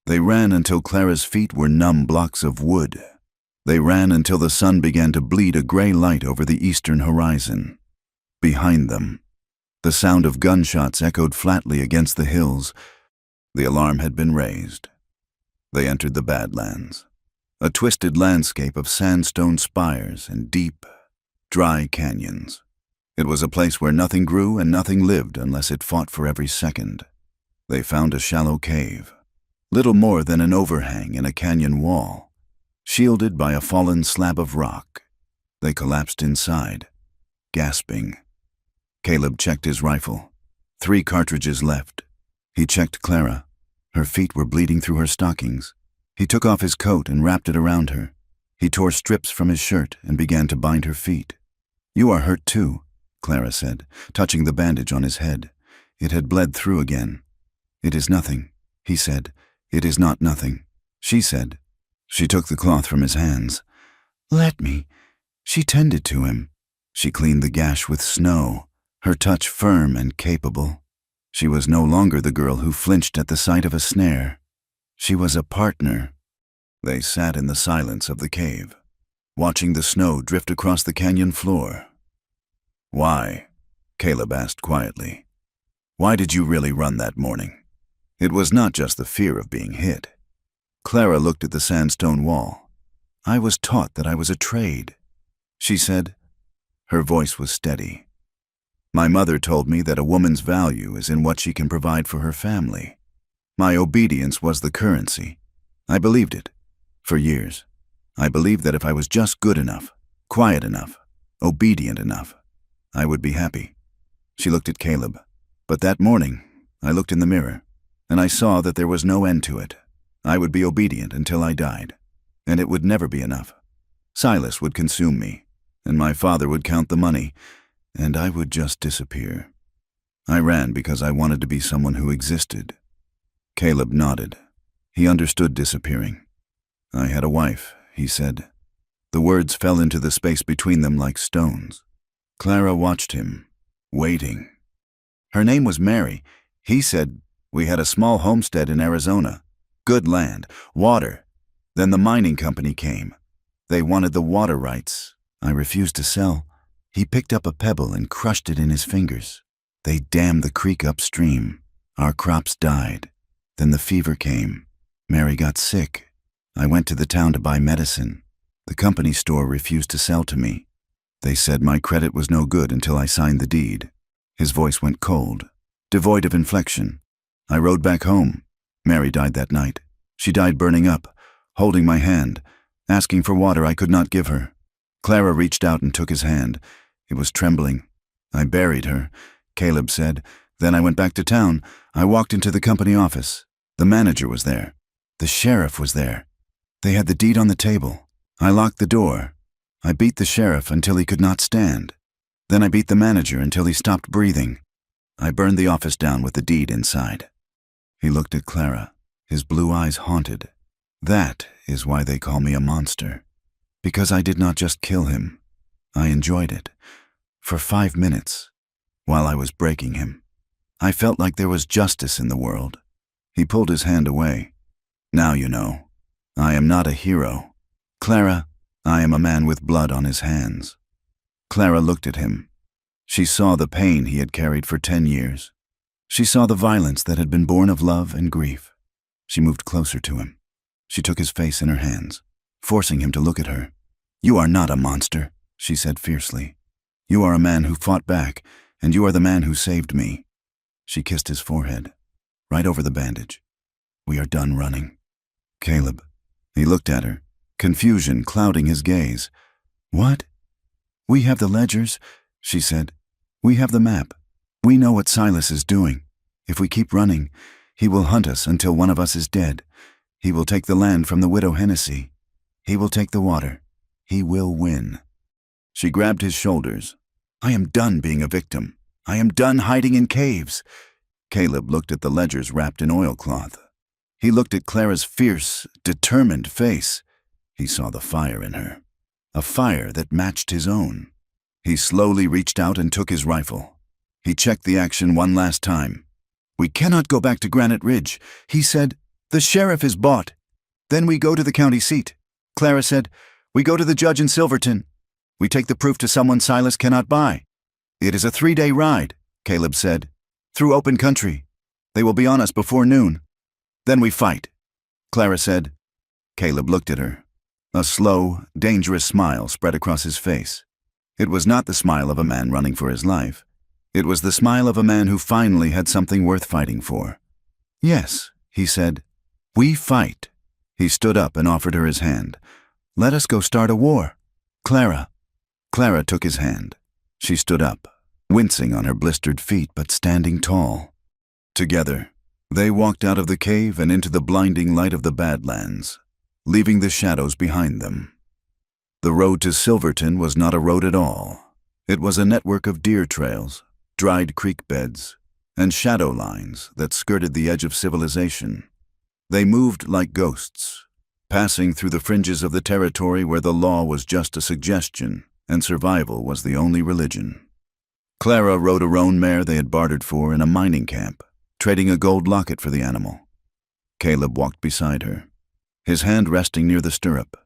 They ran until Clara's feet were numb blocks of wood. They ran until the sun began to bleed a gray light over the eastern horizon. Behind them, the sound of gunshots echoed flatly against the hills. The alarm had been raised. They entered the Badlands, a twisted landscape of sandstone spires and deep, dry canyons. It was a place where nothing grew and nothing lived unless it fought for every second. They found a shallow cave, little more than an overhang in a canyon wall, shielded by a fallen slab of rock. They collapsed inside, gasping. Caleb checked his rifle. 3 cartridges left. He checked Clara. Her feet were bleeding through her stockings. He took off his coat and wrapped it around her. He tore strips from his shirt and began to bind her feet. "You are hurt too," Clara said, touching the bandage on his head. It had bled through again. "It is nothing," he said. "It is not nothing," she said. She took the cloth from his hands. "Let me." She tended to him. She cleaned the gash with snow, her touch firm and capable. She was no longer the girl who flinched at the sight of a snare. She was a partner. They sat in the silence of the cave, watching the snow drift across the canyon floor. "Why?" Caleb asked quietly. "Why did you really run that morning?" It was not just the fear of being hit. Clara looked at the sandstone wall. "I was taught that I was a trade," she said. Her voice was steady. "My mother told me that a woman's value is in what she can provide for her family. My obedience was the currency. I believed it. For years, I believed that if I was just good enough, quiet enough, obedient enough, I would be happy. She looked at Caleb. But that morning, I looked in the mirror, and I saw that there was no end to it. I would be obedient until I died, and it would never be enough. Silas would consume me, and my father would count the money, and I would just disappear. I ran because I wanted to be someone who existed. Caleb nodded. He understood disappearing. I had a wife, he said. The words fell into the space between them like stones. Clara watched him, waiting. Her name was Mary. He said, we had a small homestead in Arizona. Good land, water. Then the mining company came. They wanted the water rights. I refused to sell. He picked up a pebble and crushed it in his fingers. They dammed the creek upstream. Our crops died. Then the fever came. Mary got sick. I went to the town to buy medicine. The company store refused to sell to me. They said my credit was no good until I signed the deed. His voice went cold, devoid of inflection. I rode back home. Mary died that night. She died burning up, holding my hand, asking for water I could not give her. Clara reached out and took his hand. It was trembling. I buried her, Caleb said. Then I went back to town. I walked into the company office. The manager was there. The sheriff was there. They had the deed on the table. I locked the door. I beat the sheriff until he could not stand. Then I beat the manager until he stopped breathing. I burned the office down with the deed inside. He looked at Clara, his blue eyes haunted. That is why they call me a monster. Because I did not just kill him. I enjoyed it. For 5 minutes, while I was breaking him. I felt like there was justice in the world. He pulled his hand away. Now you know. I am not a hero. Clara, I am a man with blood on his hands. Clara looked at him. She saw the pain he had carried for 10 years. She saw the violence that had been born of love and grief. She moved closer to him. She took his face in her hands, forcing him to look at her. You are not a monster, she said fiercely. You are a man who fought back, and you are the man who saved me. She kissed his forehead, right over the bandage. We are done running. Caleb. He looked at her, confusion clouding his gaze. What? We have the ledgers, she said. We have the map. We know what Silas is doing. If we keep running, he will hunt us until one of us is dead. He will take the land from the widow Hennessy. He will take the water. He will win. She grabbed his shoulders. I am done being a victim. I am done hiding in caves. Caleb looked at the ledgers wrapped in oilcloth. He looked at Clara's fierce, determined face. He saw the fire in her. A fire that matched his own. He slowly reached out and took his rifle. He checked the action one last time. We cannot go back to Granite Ridge, he said. The sheriff is bought. Then we go to the county seat. Clara said, we go to the judge in Silverton. We take the proof to someone Silas cannot buy. It is a 3-day ride, Caleb said, through open country. They will be on us before noon. Then we fight, Clara said. Caleb looked at her. A slow, dangerous smile spread across his face. It was not the smile of a man running for his life. It was the smile of a man who finally had something worth fighting for. Yes, he said. We fight. He stood up and offered her his hand. Let us go start a war. Clara. Clara took his hand. She stood up, wincing on her blistered feet but standing tall. Together, they walked out of the cave and into the blinding light of the Badlands, leaving the shadows behind them. The road to Silverton was not a road at all. It was a network of deer trails, dried creek beds, and shadow lines that skirted the edge of civilization. They moved like ghosts, passing through the fringes of the territory where the law was just a suggestion and survival was the only religion. Clara rode a roan mare they had bartered for in a mining camp, trading a gold locket for the animal. Caleb walked beside her, his hand resting near the stirrup,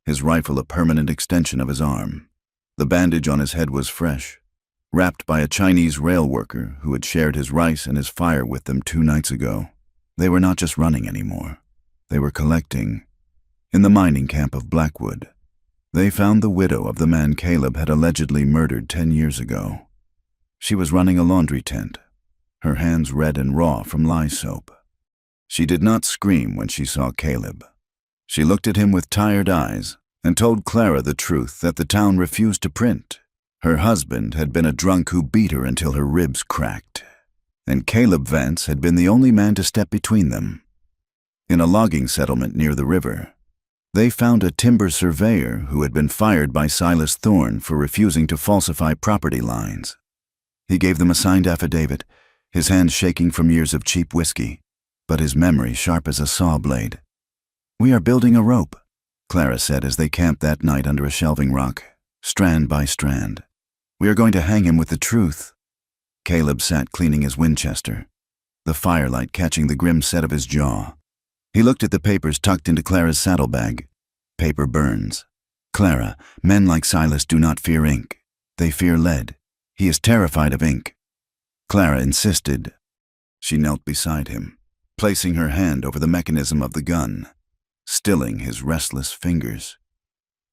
his rifle a permanent extension of his arm. The bandage on his head was fresh, wrapped by a Chinese rail worker who had shared his rice and his fire with them 2 nights ago. They were not just running anymore. They were collecting. In the mining camp of Blackwood, they found the widow of the man Caleb had allegedly murdered 10 years ago. She was running a laundry tent, her hands red and raw from lye soap. She did not scream when she saw Caleb. She looked at him with tired eyes and told Clara the truth that the town refused to print Her husband had been a drunk who beat her until her ribs cracked, and Caleb Vance had been the only man to step between them. In a logging settlement near the river, they found a timber surveyor who had been fired by Silas Thorne for refusing to falsify property lines. He gave them a signed affidavit, his hands shaking from years of cheap whiskey, but his memory sharp as a saw blade. "We are building a rope," Clara said as they camped that night under a shelving rock, strand by strand. "We are going to hang him with the truth." Caleb sat cleaning his Winchester, the firelight catching the grim set of his jaw. He looked at the papers tucked into Clara's saddlebag. Paper burns. "Clara, men like Silas do not fear ink. They fear lead. He is terrified of ink." Clara insisted. She knelt beside him, placing her hand over the mechanism of the gun, stilling his restless fingers.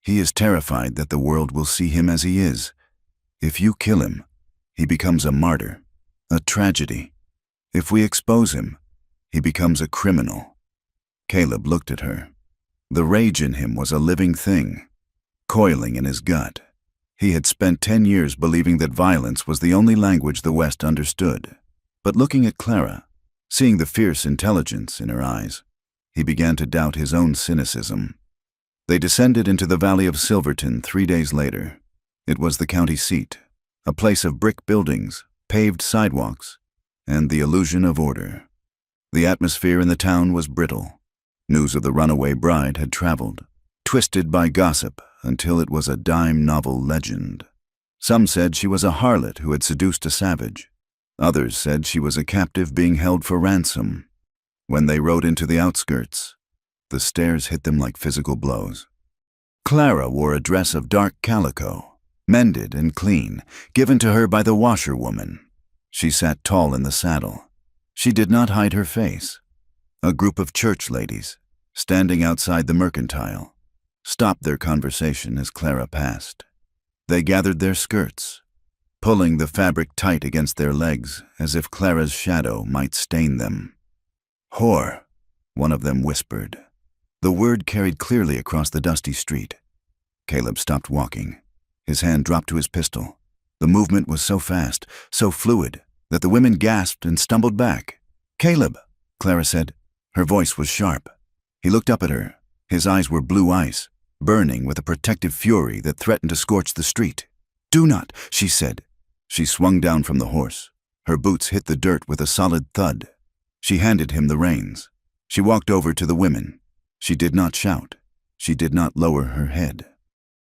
"He is terrified that the world will see him as he is. If you kill him, he becomes a martyr, a tragedy. If we expose him, he becomes a criminal." Caleb looked at her. The rage in him was a living thing, coiling in his gut. He had spent 10 years believing that violence was the only language the West understood. But looking at Clara, seeing the fierce intelligence in her eyes, he began to doubt his own cynicism. They descended into the valley of Silverton 3 days later. It was the county seat, a place of brick buildings, paved sidewalks, and the illusion of order. The atmosphere in the town was brittle. News of the runaway bride had traveled, twisted by gossip until it was a dime novel legend. Some said she was a harlot who had seduced a savage. Others said she was a captive being held for ransom. When they rode into the outskirts, the stares hit them like physical blows. Clara wore a dress of dark calico, mended and clean, given to her by the washerwoman. She sat tall in the saddle. She did not hide her face. A group of church ladies, standing outside the mercantile, stopped their conversation as Clara passed. They gathered their skirts, pulling the fabric tight against their legs as if Clara's shadow might stain them. "Whore," one of them whispered. The word carried clearly across the dusty street. Caleb stopped walking. His hand dropped to his pistol. The movement was so fast, so fluid, that the women gasped and stumbled back. "Caleb," Clara said. Her voice was sharp. He looked up at her. His eyes were blue ice, burning with a protective fury that threatened to scorch the street. "Do not," she said. She swung down from the horse. Her boots hit the dirt with a solid thud. She handed him the reins. She walked over to the women. She did not shout. She did not lower her head.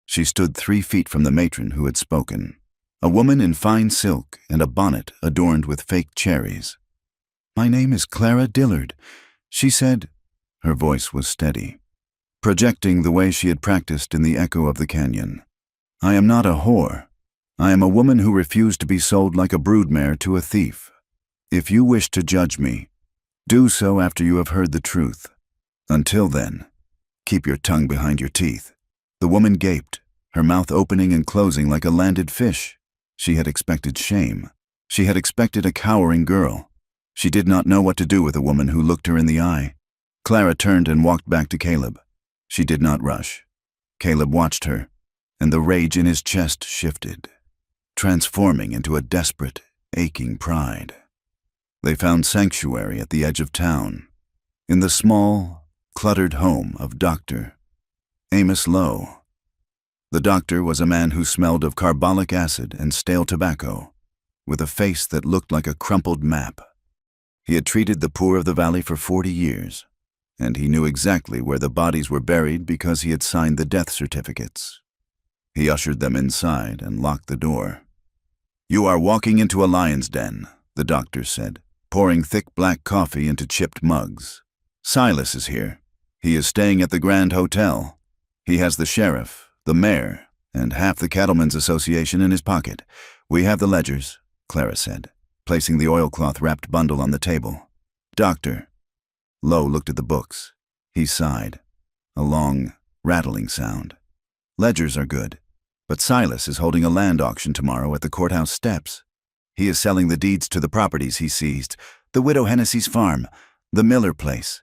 She stood 3 feet from the matron who had spoken, a woman in fine silk and a bonnet adorned with fake cherries. "My name is Clara Dillard," she said. Her voice was steady, projecting the way she had practiced in the echo of the canyon. "I am not a whore. I am a woman who refused to be sold like a broodmare to a thief. If you wish to judge me, do so after you have heard the truth. Until then, keep your tongue behind your teeth." The woman gaped, her mouth opening and closing like a landed fish. She had expected shame. She had expected a cowering girl. She did not know what to do with a woman who looked her in the eye. Clara turned and walked back to Caleb. She did not rush. Caleb watched her, and the rage in his chest shifted, transforming into a desperate, aching pride. They found sanctuary at the edge of town, in the small, cluttered home of Dr. Amos Lowe. The doctor was a man who smelled of carbolic acid and stale tobacco, with a face that looked like a crumpled map. He had treated the poor of the valley for 40 years, and he knew exactly where the bodies were buried because he had signed the death certificates. He ushered them inside and locked the door. "You are walking into a lion's den," the doctor said, pouring thick black coffee into chipped mugs. "Silas is here. He is staying at the Grand Hotel. He has the sheriff, the mayor, and half the Cattlemen's Association in his pocket. We have the ledgers," Clara said, placing the oilcloth-wrapped bundle on the table. "Doctor." Lowe looked at the books. He sighed, a long, rattling sound. "Ledgers are good, but Silas is holding a land auction tomorrow at the courthouse steps. He is selling the deeds to the properties he seized, the widow Hennessy's farm, the Miller place.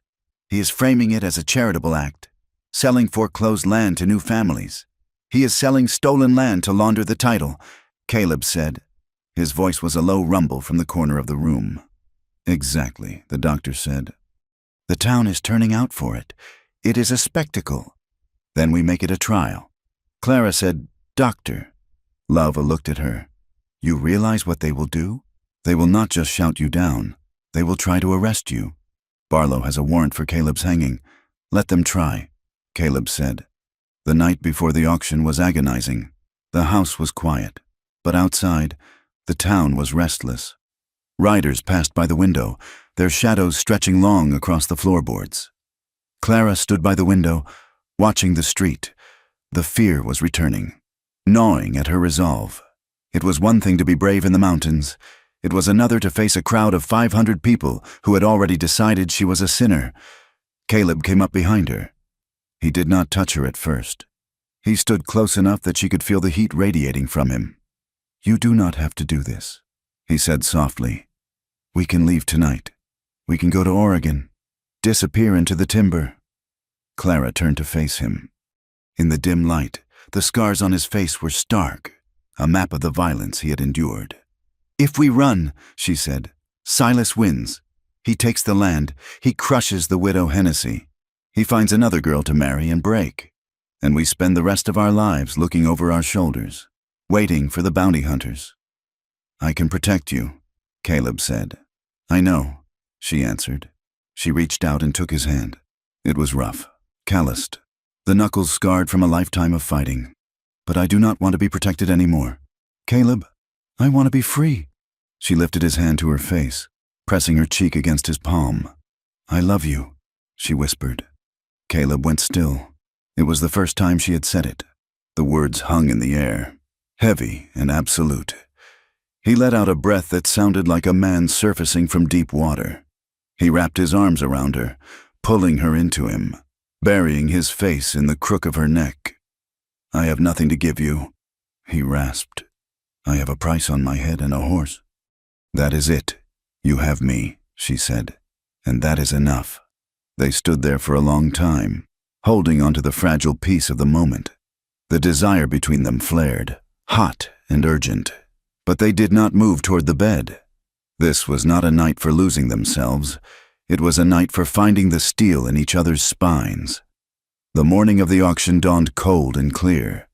He is framing it as a charitable act, selling foreclosed land to new families. He is selling stolen land to launder the title, Caleb said. His voice was a low rumble from the corner of the room. Exactly, the doctor said. The town is turning out for it. It is a spectacle. Then we make it a trial. Clara said, Doctor. Lova looked at her. You realize what they will do? They will not just shout you down. They will try to arrest you. Barlow has a warrant for Caleb's hanging. Let them try, Caleb said. The night before the auction was agonizing. The house was quiet, but outside, the town was restless. Riders passed by the window, their shadows stretching long across the floorboards. Clara stood by the window, watching the street. The fear was returning, gnawing at her resolve. It was one thing to be brave in the mountains. It was another to face a crowd of 500 people who had already decided she was a sinner. Caleb came up behind her. He did not touch her at first. He stood close enough that she could feel the heat radiating from him. You do not have to do this, he said softly. We can leave tonight. We can go to Oregon. Disappear into the timber. Clara turned to face him. In the dim light, the scars on his face were stark, a map of the violence he had endured. If we run, she said, Silas wins. He takes the land. He crushes the widow Hennessy. He finds another girl to marry and break. And we spend the rest of our lives looking over our shoulders, waiting for the bounty hunters. I can protect you, Caleb said. I know, she answered. She reached out and took his hand. It was rough, calloused, the knuckles scarred from a lifetime of fighting. But I do not want to be protected anymore. Caleb, I want to be free. She lifted his hand to her face, pressing her cheek against his palm. I love you, she whispered. Caleb went still. It was the first time she had said it. The words hung in the air, heavy and absolute. He let out a breath that sounded like a man surfacing from deep water. He wrapped his arms around her, pulling her into him, burying his face in the crook of her neck. I have nothing to give you, he rasped. I have a price on my head and a horse. That is it. You have me, she said, and that is enough. They stood there for a long time, holding onto the fragile peace of the moment. The desire between them flared, hot and urgent, but they did not move toward the bed. This was not a night for losing themselves. It was a night for finding the steel in each other's spines. The morning of the auction dawned cold and clear.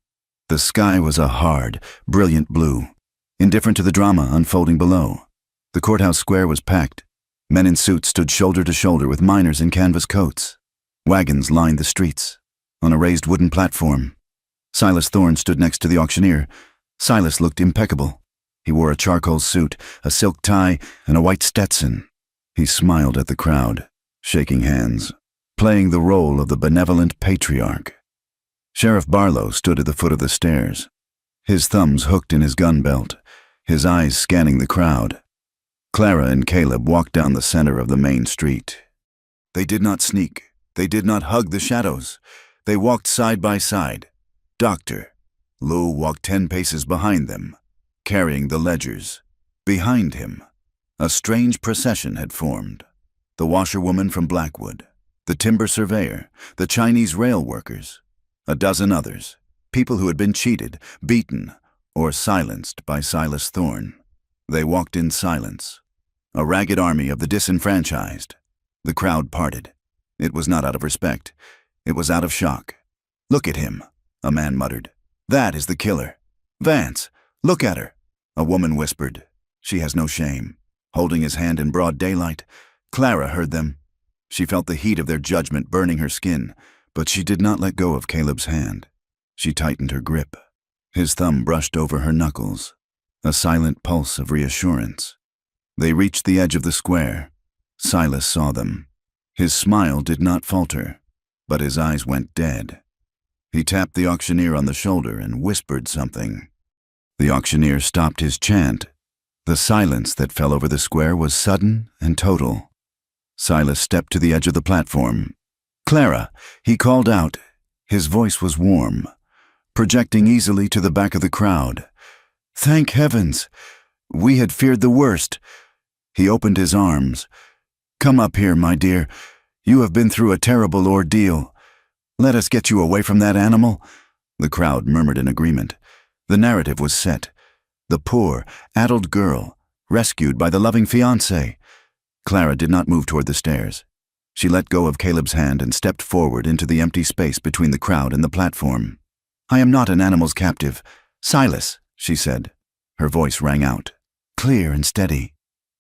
The sky was a hard, brilliant blue, indifferent to the drama unfolding below. The courthouse square was packed. Men in suits stood shoulder to shoulder with miners in canvas coats. Wagons lined the streets. On a raised wooden platform, Silas Thorne stood next to the auctioneer. Silas looked impeccable. He wore a charcoal suit, a silk tie, and a white Stetson. He smiled at the crowd, shaking hands, playing the role of the benevolent patriarch. Sheriff Barlow stood at the foot of the stairs, his thumbs hooked in his gun belt, his eyes scanning the crowd. Clara and Caleb walked down the center of the main street. They did not sneak. They did not hug the shadows. They walked side by side. Doctor Lou walked 10 paces behind them, carrying the ledgers. Behind him, a strange procession had formed. The washerwoman from Blackwood, the timber surveyor, the Chinese rail workers, a dozen others, people who had been cheated, beaten, or silenced by Silas Thorne. They walked in silence, a ragged army of the disenfranchised. The crowd parted. It was not out of respect. It was out of shock. Look at him, a man muttered. That is the killer. Vance, look at her, a woman whispered. She has no shame. Holding his hand in broad daylight, Clara heard them. She felt the heat of their judgment burning her skin, but she did not let go of Caleb's hand. She tightened her grip. His thumb brushed over her knuckles, a silent pulse of reassurance. They reached the edge of the square. Silas saw them. His smile did not falter, but his eyes went dead. He tapped the auctioneer on the shoulder and whispered something. The auctioneer stopped his chant. The silence that fell over the square was sudden and total. Silas stepped to the edge of the platform. Clara, he called out. His voice was warm, projecting easily to the back of the crowd. Thank heavens! We had feared the worst. He opened his arms. Come up here, my dear. You have been through a terrible ordeal. Let us get you away from that animal. The crowd murmured in agreement. The narrative was set. The poor, addled girl, rescued by the loving fiancé. Clara did not move toward the stairs. She let go of Caleb's hand and stepped forward into the empty space between the crowd and the platform. "I am not an animal's captive. Silas," she said. Her voice rang out, clear and steady.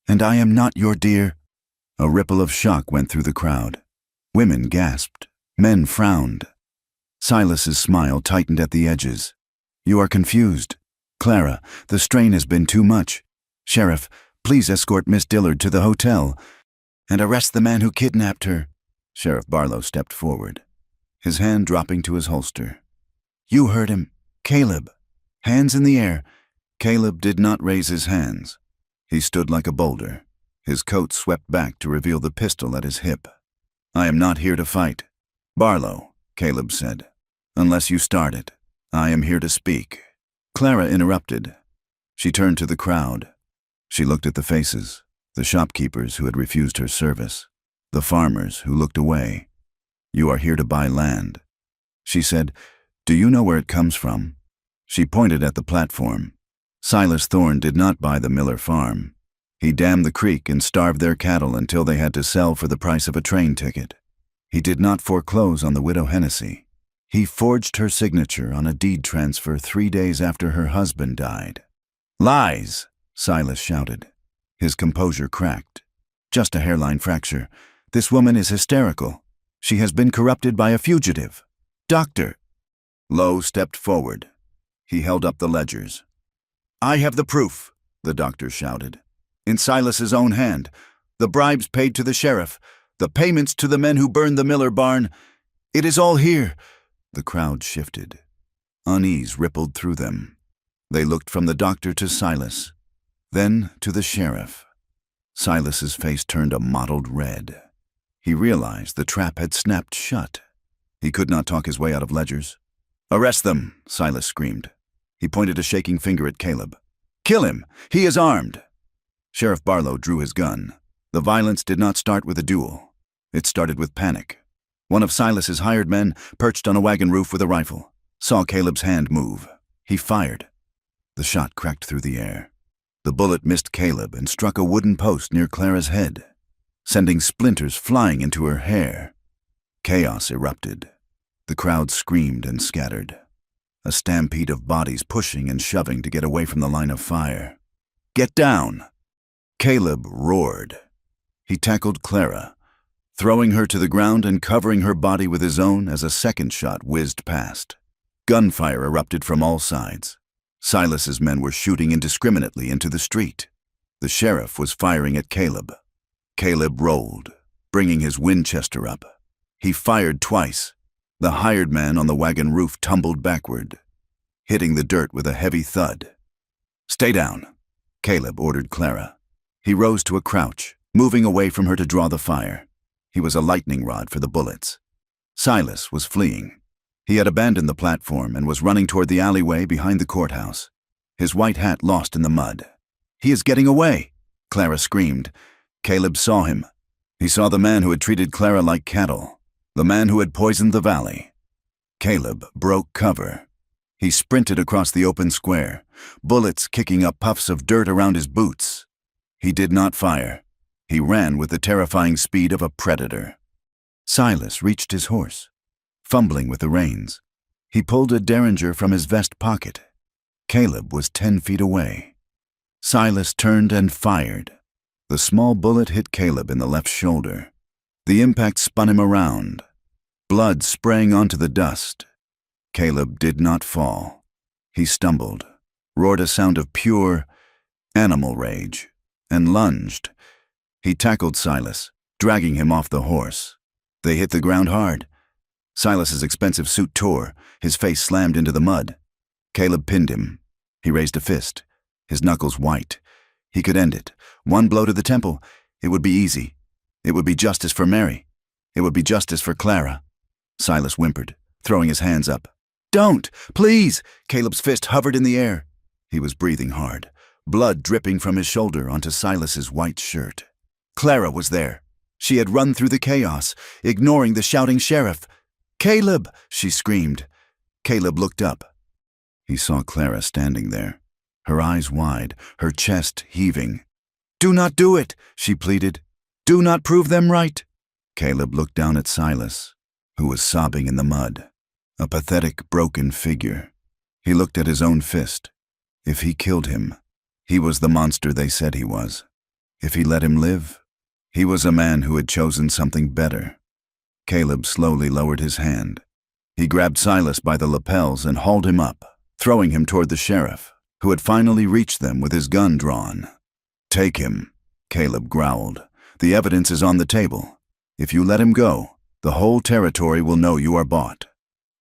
"And I am not your dear." A ripple of shock went through the crowd. Women gasped. Men frowned. Silas's smile tightened at the edges. "You are confused. Clara, the strain has been too much. Sheriff, please escort Miss Dillard to the hotel and arrest the man who kidnapped her." Sheriff Barlow stepped forward, his hand dropping to his holster. "You heard him. Caleb." Hands in the air. Caleb did not raise his hands. He stood like a boulder, his coat swept back to reveal the pistol at his hip. "I am not here to fight, Barlow," Caleb said. "Unless you start it, I am here to speak." Clara interrupted. She turned to the crowd. She looked at the faces, the shopkeepers who had refused her service, the farmers who looked away. "You are here to buy land," she said. "Do you know where it comes from?" She pointed at the platform. Silas Thorne did not buy the Miller farm. He dammed the creek and starved their cattle until they had to sell for the price of a train ticket. He did not foreclose on the widow Hennessy. He forged her signature on a deed transfer 3 days after her husband died. "Lies!" Silas shouted. His composure cracked. "Just a hairline fracture. This woman is hysterical. She has been corrupted by a fugitive. Doctor!" Lowe stepped forward. He held up the ledgers. "I have the proof," the doctor shouted. "In Silas's own hand. The bribes paid to the sheriff. The payments to the men who burned the Miller barn. It is all here." The crowd shifted. Unease rippled through them. They looked from the doctor to Silas, then to the sheriff. Silas's face turned a mottled red. He realized the trap had snapped shut. He could not talk his way out of ledgers. "Arrest them," Silas screamed. He pointed a shaking finger at Caleb. "Kill him! He is armed!" Sheriff Barlow drew his gun. The violence did not start with a duel. It started with panic. One of Silas's hired men, perched on a wagon roof with a rifle, saw Caleb's hand move. He fired. The shot cracked through the air. The bullet missed Caleb and struck a wooden post near Clara's head, sending splinters flying into her hair. Chaos erupted. The crowd screamed and scattered. A stampede of bodies pushing and shoving to get away from the line of fire. "Get down!" Caleb roared. He tackled Clara, throwing her to the ground and covering her body with his own as a second shot whizzed past. Gunfire erupted from all sides. Silas's men were shooting indiscriminately into the street. The sheriff was firing at Caleb. Caleb rolled, bringing his Winchester up. He fired twice. The hired man on the wagon roof tumbled backward, hitting the dirt with a heavy thud. "Stay down," Caleb ordered Clara. He rose to a crouch, moving away from her to draw the fire. He was a lightning rod for the bullets. Silas was fleeing. He had abandoned the platform and was running toward the alleyway behind the courthouse, his white hat lost in the mud. "He is getting away!" Clara screamed. Caleb saw him. He saw the man who had treated Clara like cattle, the man who had poisoned the valley. Caleb broke cover. He sprinted across the open square, bullets kicking up puffs of dirt around his boots. He did not fire. He ran with the terrifying speed of a predator. Silas reached his horse, fumbling with the reins. He pulled a derringer from his vest pocket. Caleb was 10 feet away. Silas turned and fired. The small bullet hit Caleb in the left shoulder. The impact spun him around, blood spraying onto the dust. Caleb did not fall. He stumbled, roared a sound of pure animal rage, and lunged. He tackled Silas, dragging him off the horse. They hit the ground hard. Silas's expensive suit tore, his face slammed into the mud. Caleb pinned him. He raised a fist, his knuckles white. He could end it. One blow to the temple. It would be easy. It would be justice for Mary. It would be justice for Clara. Silas whimpered, throwing his hands up. "Don't! Please!" Caleb's fist hovered in the air. He was breathing hard, blood dripping from his shoulder onto Silas's white shirt. Clara was there. She had run through the chaos, ignoring the shouting sheriff. "Caleb!" she screamed. Caleb looked up. He saw Clara standing there, her eyes wide, her chest heaving. "Do not do it," she pleaded. "Do not prove them right." Caleb looked down at Silas, who was sobbing in the mud, a pathetic, broken figure. He looked at his own fist. If he killed him, he was the monster they said he was. If he let him live, he was a man who had chosen something better. Caleb slowly lowered his hand. He grabbed Silas by the lapels and hauled him up, throwing him toward the sheriff, who had finally reached them with his gun drawn. "Take him," Caleb growled. "The evidence is on the table. If you let him go, the whole territory will know you are bought."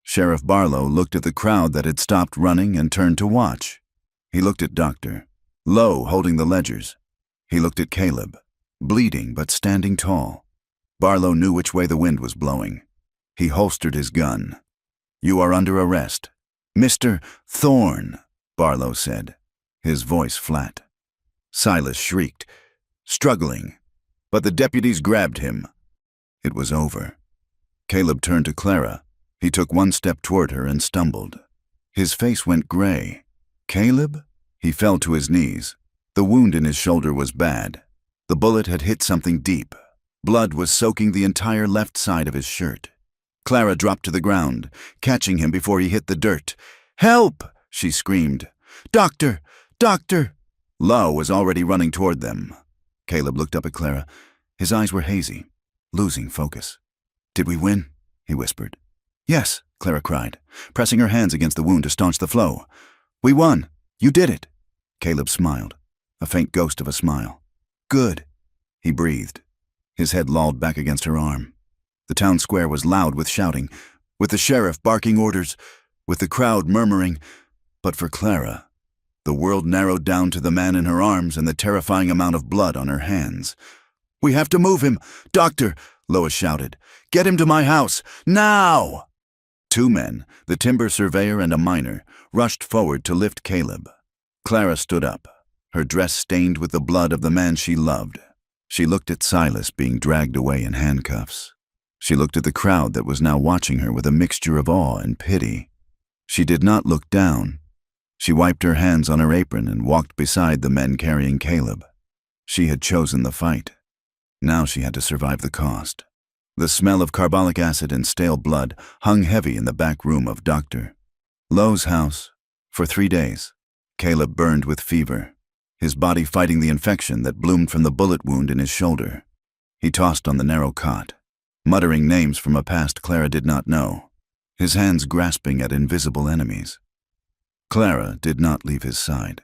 Sheriff Barlow looked at the crowd that had stopped running and turned to watch. He looked at Dr. Lowe holding the ledgers. He looked at Caleb, bleeding but standing tall. Barlow knew which way the wind was blowing. He holstered his gun. "You are under arrest." "Mr. Thorne," Barlow said, his voice flat. Silas shrieked, struggling, but the deputies grabbed him. It was over. Caleb turned to Clara. He took one step toward her and stumbled. His face went gray. "Caleb?" He fell to his knees. The wound in his shoulder was bad. The bullet had hit something deep. Blood was soaking the entire left side of his shirt. Clara dropped to the ground, catching him before he hit the dirt. "Help!" she screamed. "Doctor! Doctor!" Lowe was already running toward them. Caleb looked up at Clara. His eyes were hazy, losing focus. "Did we win?" he whispered. "Yes," Clara cried, pressing her hands against the wound to staunch the flow. "We won. You did it." Caleb smiled, a faint ghost of a smile. "Good," he breathed. His head lolled back against her arm. The town square was loud with shouting, with the sheriff barking orders, with the crowd murmuring. But for Clara, the world narrowed down to the man in her arms and the terrifying amount of blood on her hands. "We have to move him! Doctor!" Lois shouted. "Get him to my house! Now!" Two men, the timber surveyor and a miner, rushed forward to lift Caleb. Clara stood up, her dress stained with the blood of the man she loved. She looked at Silas being dragged away in handcuffs. She looked at the crowd that was now watching her with a mixture of awe and pity. She did not look down. She wiped her hands on her apron and walked beside the men carrying Caleb. She had chosen the fight. Now she had to survive the cost. The smell of carbolic acid and stale blood hung heavy in the back room of Dr. Lowe's house. For 3 days, Caleb burned with fever, his body fighting the infection that bloomed from the bullet wound in his shoulder. He tossed on the narrow cot, muttering names from a past Clara did not know, his hands grasping at invisible enemies. Clara did not leave his side.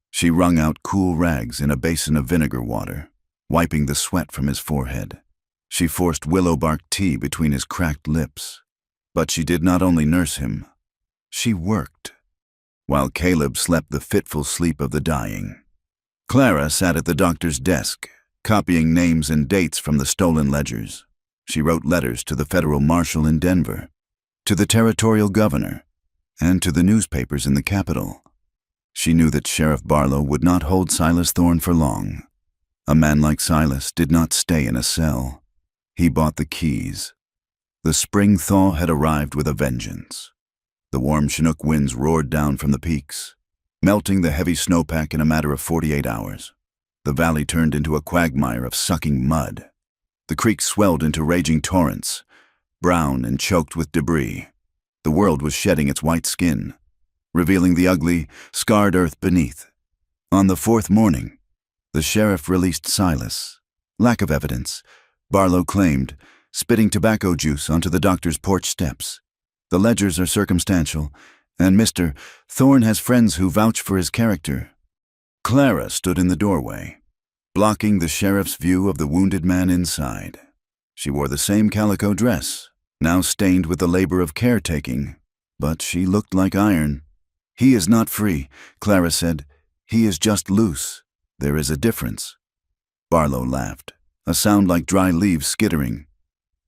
She wrung out cool rags in a basin of vinegar water, wiping the sweat from his forehead. She forced willow bark tea between his cracked lips. But she did not only nurse him, she worked, while Caleb slept the fitful sleep of the dying. Clara sat at the doctor's desk, copying names and dates from the stolen ledgers. She wrote letters to the federal marshal in Denver, to the territorial governor, and to the newspapers in the capital. She knew that Sheriff Barlow would not hold Silas Thorne for long. A man like Silas did not stay in a cell. He bought the keys. The spring thaw had arrived with a vengeance. The warm Chinook winds roared down from the peaks, melting the heavy snowpack in a matter of 48 hours. The valley turned into a quagmire of sucking mud. The creeks swelled into raging torrents, brown and choked with debris. The world was shedding its white skin, revealing the ugly, scarred earth beneath. On the 4th morning, the sheriff released Silas. Lack of evidence, Barlow claimed, spitting tobacco juice onto the doctor's porch steps. The ledgers are circumstantial, and Mr. Thorne has friends who vouch for his character. Clara stood in the doorway, blocking the sheriff's view of the wounded man inside. She wore the same calico dress, now stained with the labor of caretaking, but she looked like iron. "He is not free," Clara said. "He is just loose. There is a difference." Barlow laughed, a sound like dry leaves skittering.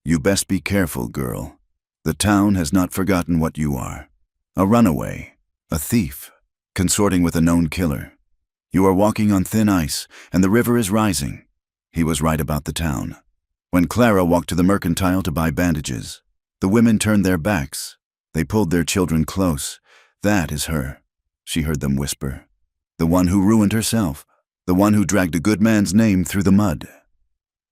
"You best be careful, girl. The town has not forgotten what you are. A runaway, a thief, consorting with a known killer. You are walking on thin ice, and the river is rising." He was right about the town. When Clara walked to the mercantile to buy bandages, the women turned their backs. They pulled their children close. "That is her," she heard them whisper. The one who ruined herself. The one who dragged a good man's name through the mud.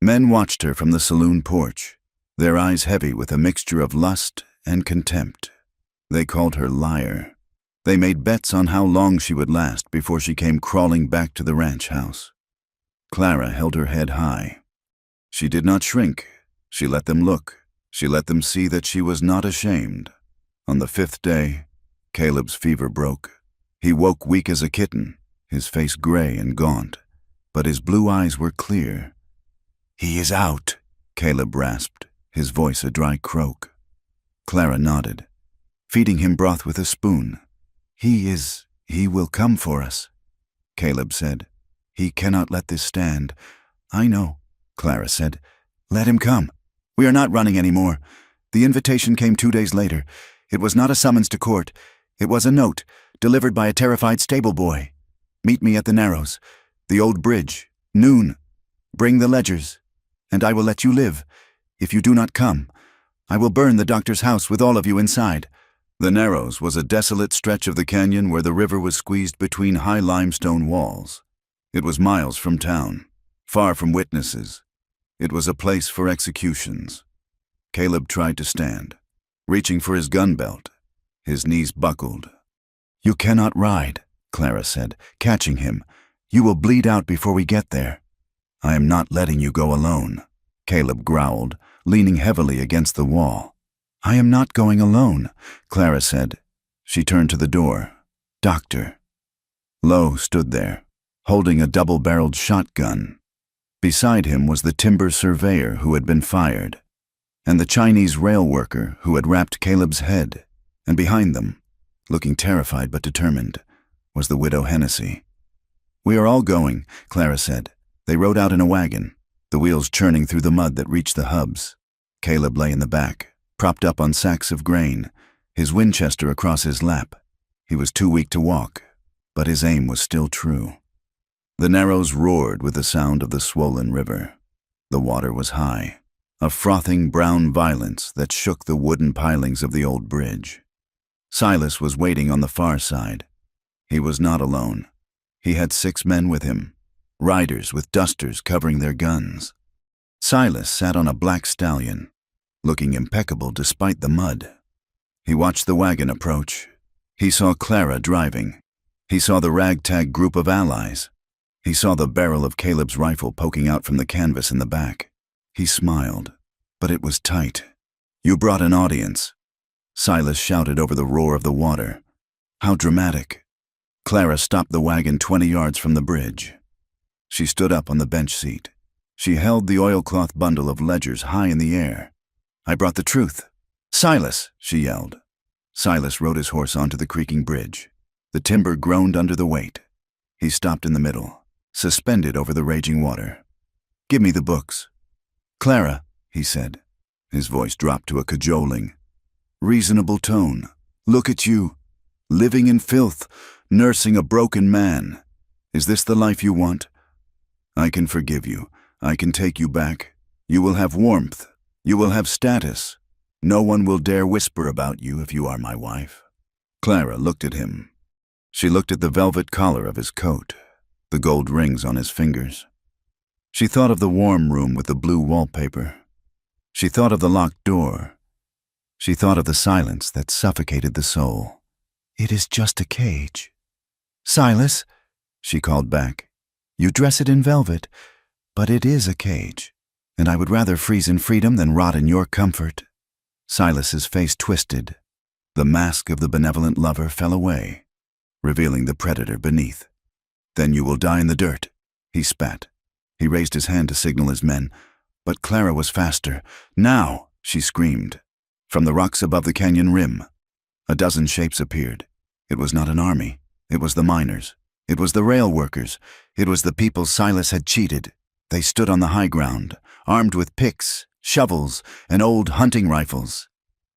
Men watched her from the saloon porch, their eyes heavy with a mixture of lust and contempt. They called her liar. They made bets on how long she would last before she came crawling back to the ranch house. Clara held her head high. She did not shrink. She let them look. She let them see that she was not ashamed. On the 5th day, Caleb's fever broke. He woke weak as a kitten, his face gray and gaunt, but his blue eyes were clear. "He is out," Caleb rasped, his voice a dry croak. Clara nodded, feeding him broth with a spoon. He will come for us," Caleb said. "He cannot let this stand." "I know," Clara said. "Let him come. We are not running anymore. The invitation came 2 days later. It was not a summons to court. It was a note, delivered by a terrified stable boy. Meet me at the Narrows, the old bridge, noon. Bring the ledgers, and I will let you live. If you do not come, I will burn the doctor's house with all of you inside." The Narrows was a desolate stretch of the canyon where the river was squeezed between high limestone walls. It was miles from town, far from witnesses. It was a place for executions. Caleb tried to stand, reaching for his gun belt. His knees buckled. "You cannot ride," Clara said, catching him. "You will bleed out before we get there." "I am not letting you go alone," Caleb growled, leaning heavily against the wall. "I am not going alone," Clara said. She turned to the door. "Doctor." Lowe stood there, holding a double-barreled shotgun. Beside him was the timber surveyor who had been fired, and the Chinese rail worker who had rapped Caleb's head, and behind them, looking terrified but determined, was the widow Hennessy. "We are all going," Clara said. They rode out in a wagon, the wheels churning through the mud that reached the hubs. Caleb lay in the back, propped up on sacks of grain, his Winchester across his lap. He was too weak to walk, but his aim was still true. The Narrows roared with the sound of the swollen river. The water was high, a frothing brown violence that shook the wooden pilings of the old bridge. Silas was waiting on the far side. He was not alone. He had 6 men with him, riders with dusters covering their guns. Silas sat on a black stallion, looking impeccable despite the mud. He watched the wagon approach. He saw Clara driving. He saw the ragtag group of allies. He saw the barrel of Caleb's rifle poking out from the canvas in the back. He smiled, but it was tight. "You brought an audience," Silas shouted over the roar of the water. "How dramatic." Clara stopped the wagon 20 yards from the bridge. She stood up on the bench seat. She held the oilcloth bundle of ledgers high in the air. "I brought the truth." "Silas!" she yelled. Silas rode his horse onto the creaking bridge. The timber groaned under the weight. He stopped in the middle, suspended over the raging water. "Give me the books." "Clara," he said. His voice dropped to a cajoling, reasonable tone. "Look at you, living in filth, nursing a broken man. Is this the life you want? I can forgive you. I can take you back. You will have warmth. You will have status. No one will dare whisper about you if you are my wife." Clara looked at him. She looked at the velvet collar of his coat, the gold rings on his fingers. She thought of the warm room with the blue wallpaper. She thought of the locked door. She thought of the silence that suffocated the soul. "It is just a cage." "Silas," she called back, "you dress it in velvet, but it is a cage, and I would rather freeze in freedom than rot in your comfort." Silas's face twisted. The mask of the benevolent lover fell away, revealing the predator beneath. "Then you will die in the dirt," he spat. He raised his hand to signal his men, but Clara was faster. "Now!" she screamed. From the rocks above the canyon rim, a dozen shapes appeared. It was not an army. It was the miners. It was the rail workers. It was the people Silas had cheated. They stood on the high ground, armed with picks, shovels, and old hunting rifles.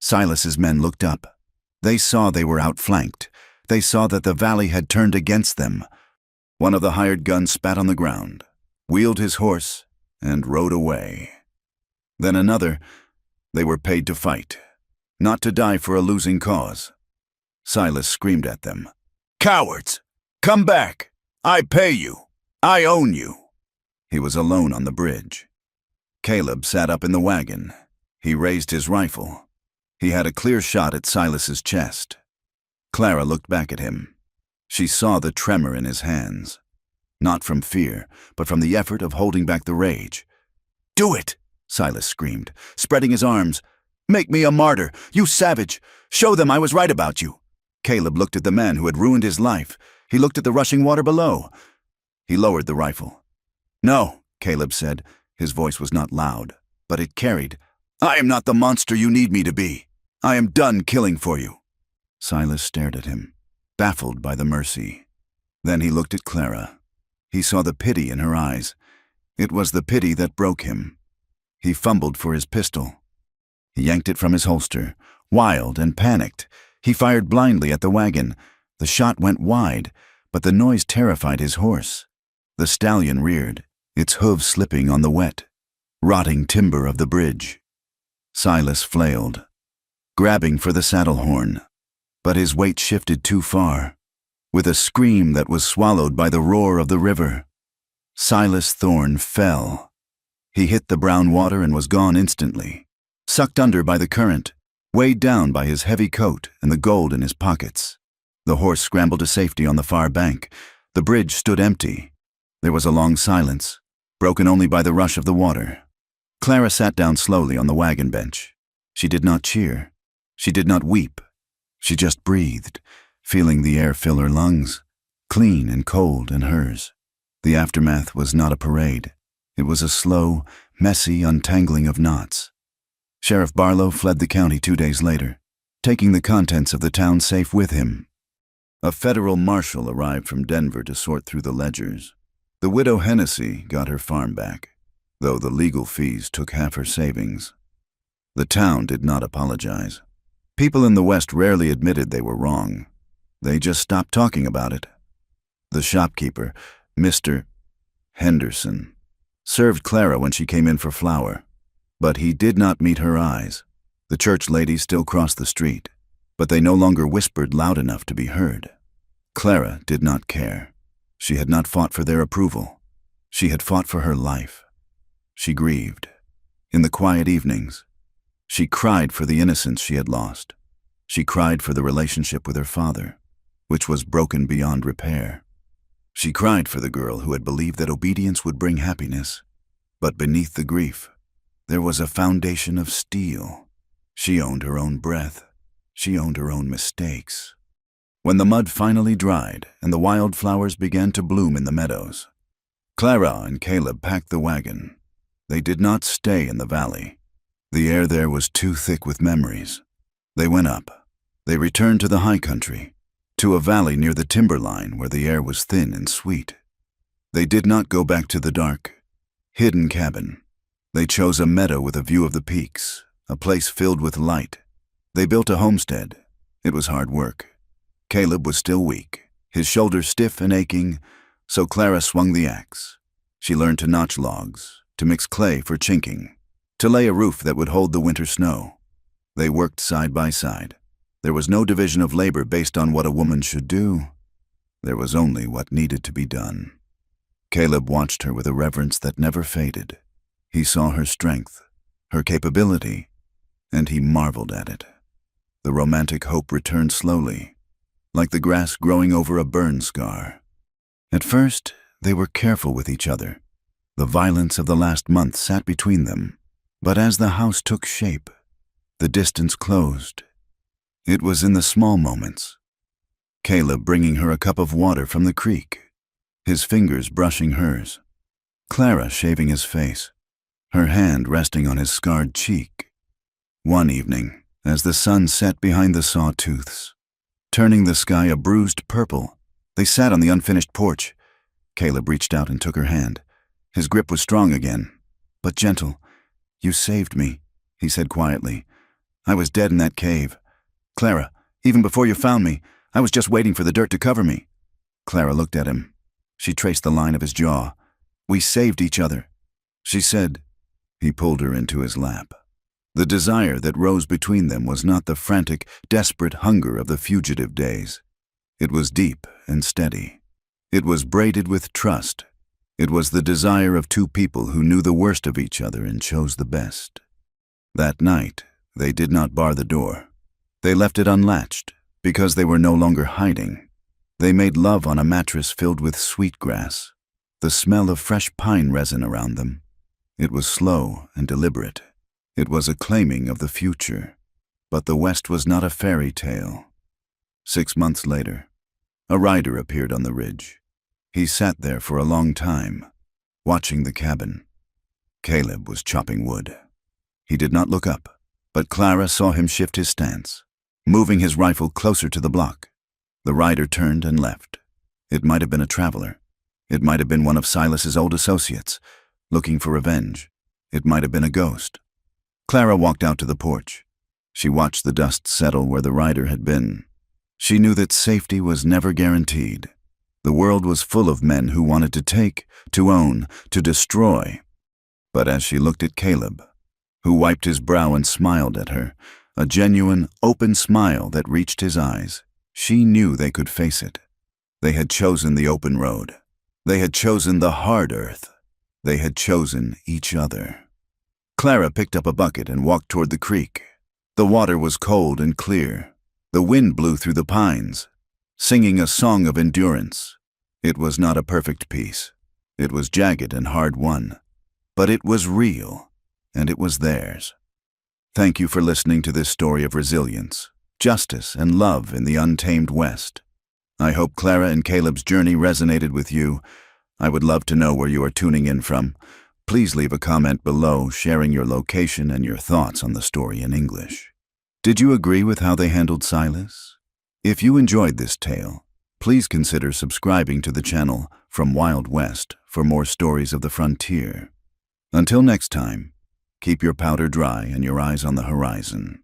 Silas's men looked up. They saw they were outflanked. They saw that the valley had turned against them. One of the hired guns spat on the ground, wheeled his horse, and rode away. Then another. They were paid to fight, not to die for a losing cause. Silas screamed at them. "Cowards! Come back! I pay you. I own you." He was alone on the bridge. Caleb sat up in the wagon. He raised his rifle. He had a clear shot at Silas's chest. Clara looked back at him. She saw the tremor in his hands. Not from fear, but from the effort of holding back the rage. "Do it!" Silas screamed, spreading his arms. "Make me a martyr, you savage! Show them I was right about you!" Caleb looked at the man who had ruined his life. He looked at the rushing water below. He lowered the rifle. "No," Caleb said. His voice was not loud, but it carried. "I am not the monster you need me to be. I am done killing for you." Silas stared at him, baffled by the mercy. Then he looked at Clara. He saw the pity in her eyes. It was the pity that broke him. He fumbled for his pistol. He yanked it from his holster. Wild and panicked, he fired blindly at the wagon. The shot went wide, but the noise terrified his horse. The stallion reared, its hooves slipping on the wet, rotting timber of the bridge. Silas flailed, grabbing for the saddle horn, but his weight shifted too far. With a scream that was swallowed by the roar of the river, Silas Thorne fell. He hit the brown water and was gone instantly, sucked under by the current, weighed down by his heavy coat and the gold in his pockets. The horse scrambled to safety on the far bank. The bridge stood empty. There was a long silence, broken only by the rush of the water. Clara sat down slowly on the wagon bench. She did not cheer. She did not weep. She just breathed, feeling the air fill her lungs, clean and cold and hers. The aftermath was not a parade. It was a slow, messy untangling of knots. Sheriff Barlow fled the county 2 days later, taking the contents of the town safe with him. A federal marshal arrived from Denver to sort through the ledgers. The widow Hennessy got her farm back, though the legal fees took half her savings. The town did not apologize. People in the West rarely admitted they were wrong. They just stopped talking about it. The shopkeeper, Mr. Henderson, served Clara when she came in for flour, but he did not meet her eyes. The church ladies still crossed the street, but they no longer whispered loud enough to be heard. Clara did not care. She had not fought for their approval. She had fought for her life. She grieved. In the quiet evenings, she cried for the innocence she had lost. She cried for the relationship with her father, which was broken beyond repair. She cried for the girl who had believed that obedience would bring happiness. But beneath the grief, there was a foundation of steel. She owned her own breath. She owned her own mistakes. When the mud finally dried and the wildflowers began to bloom in the meadows, Clara and Caleb packed the wagon. They did not stay in the valley. The air there was too thick with memories. They went up. They returned to the high country, to a valley near the timberline where the air was thin and sweet. They did not go back to the dark, hidden cabin. They chose a meadow with a view of the peaks, a place filled with light. They built a homestead. It was hard work. Caleb was still weak, his shoulders stiff and aching, so Clara swung the axe. She learned to notch logs, to mix clay for chinking, to lay a roof that would hold the winter snow. They worked side by side. There was no division of labor based on what a woman should do. There was only what needed to be done. Caleb watched her with a reverence that never faded. He saw her strength, her capability, and he marveled at it. The romantic hope returned slowly, like the grass growing over a burn scar. At first, they were careful with each other. The violence of the last month sat between them, but as the house took shape, the distance closed. It was in the small moments. Caleb bringing her a cup of water from the creek, his fingers brushing hers. Clara shaving his face, her hand resting on his scarred cheek. One evening, as the sun set behind the sawtooths, turning the sky a bruised purple, they sat on the unfinished porch. Caleb reached out and took her hand. His grip was strong again, but gentle. "You saved me," he said quietly. "I was dead in that cave. Clara, even before you found me, I was just waiting for the dirt to cover me." Clara looked at him. She traced the line of his jaw. "We saved each other," she said. He pulled her into his lap. The desire that rose between them was not the frantic, desperate hunger of the fugitive days. It was deep and steady. It was braided with trust. It was the desire of two people who knew the worst of each other and chose the best. That night, they did not bar the door. They left it unlatched because they were no longer hiding. They made love on a mattress filled with sweet grass, the smell of fresh pine resin around them. It was slow and deliberate. It was a claiming of the future. But the West was not a fairy tale. 6 months later, a rider appeared on the ridge. He sat there for a long time, watching the cabin. Caleb was chopping wood. He did not look up, but Clara saw him shift his stance, moving his rifle closer to the block. The rider turned and left. It might have been a traveler. It might have been one of Silas's old associates, looking for revenge. It might have been a ghost. Clara walked out to the porch. She watched the dust settle where the rider had been. She knew that safety was never guaranteed. The world was full of men who wanted to take, to own, to destroy. But as she looked at Caleb, who wiped his brow and smiled at her, a genuine, open smile that reached his eyes, she knew they could face it. They had chosen the open road. They had chosen the hard earth. They had chosen each other. Clara picked up a bucket and walked toward the creek. The water was cold and clear. The wind blew through the pines, singing a song of endurance. It was not a perfect piece. It was jagged and hard-won. But it was real, and it was theirs. Thank you for listening to this story of resilience, justice, and love in the untamed West. I hope Clara and Caleb's journey resonated with you. I would love to know where you are tuning in from. Please leave a comment below sharing your location and your thoughts on the story in English. Did you agree with how they handled Silas? If you enjoyed this tale, please consider subscribing to the channel From Wild West for more stories of the frontier. Until next time, keep your powder dry and your eyes on the horizon.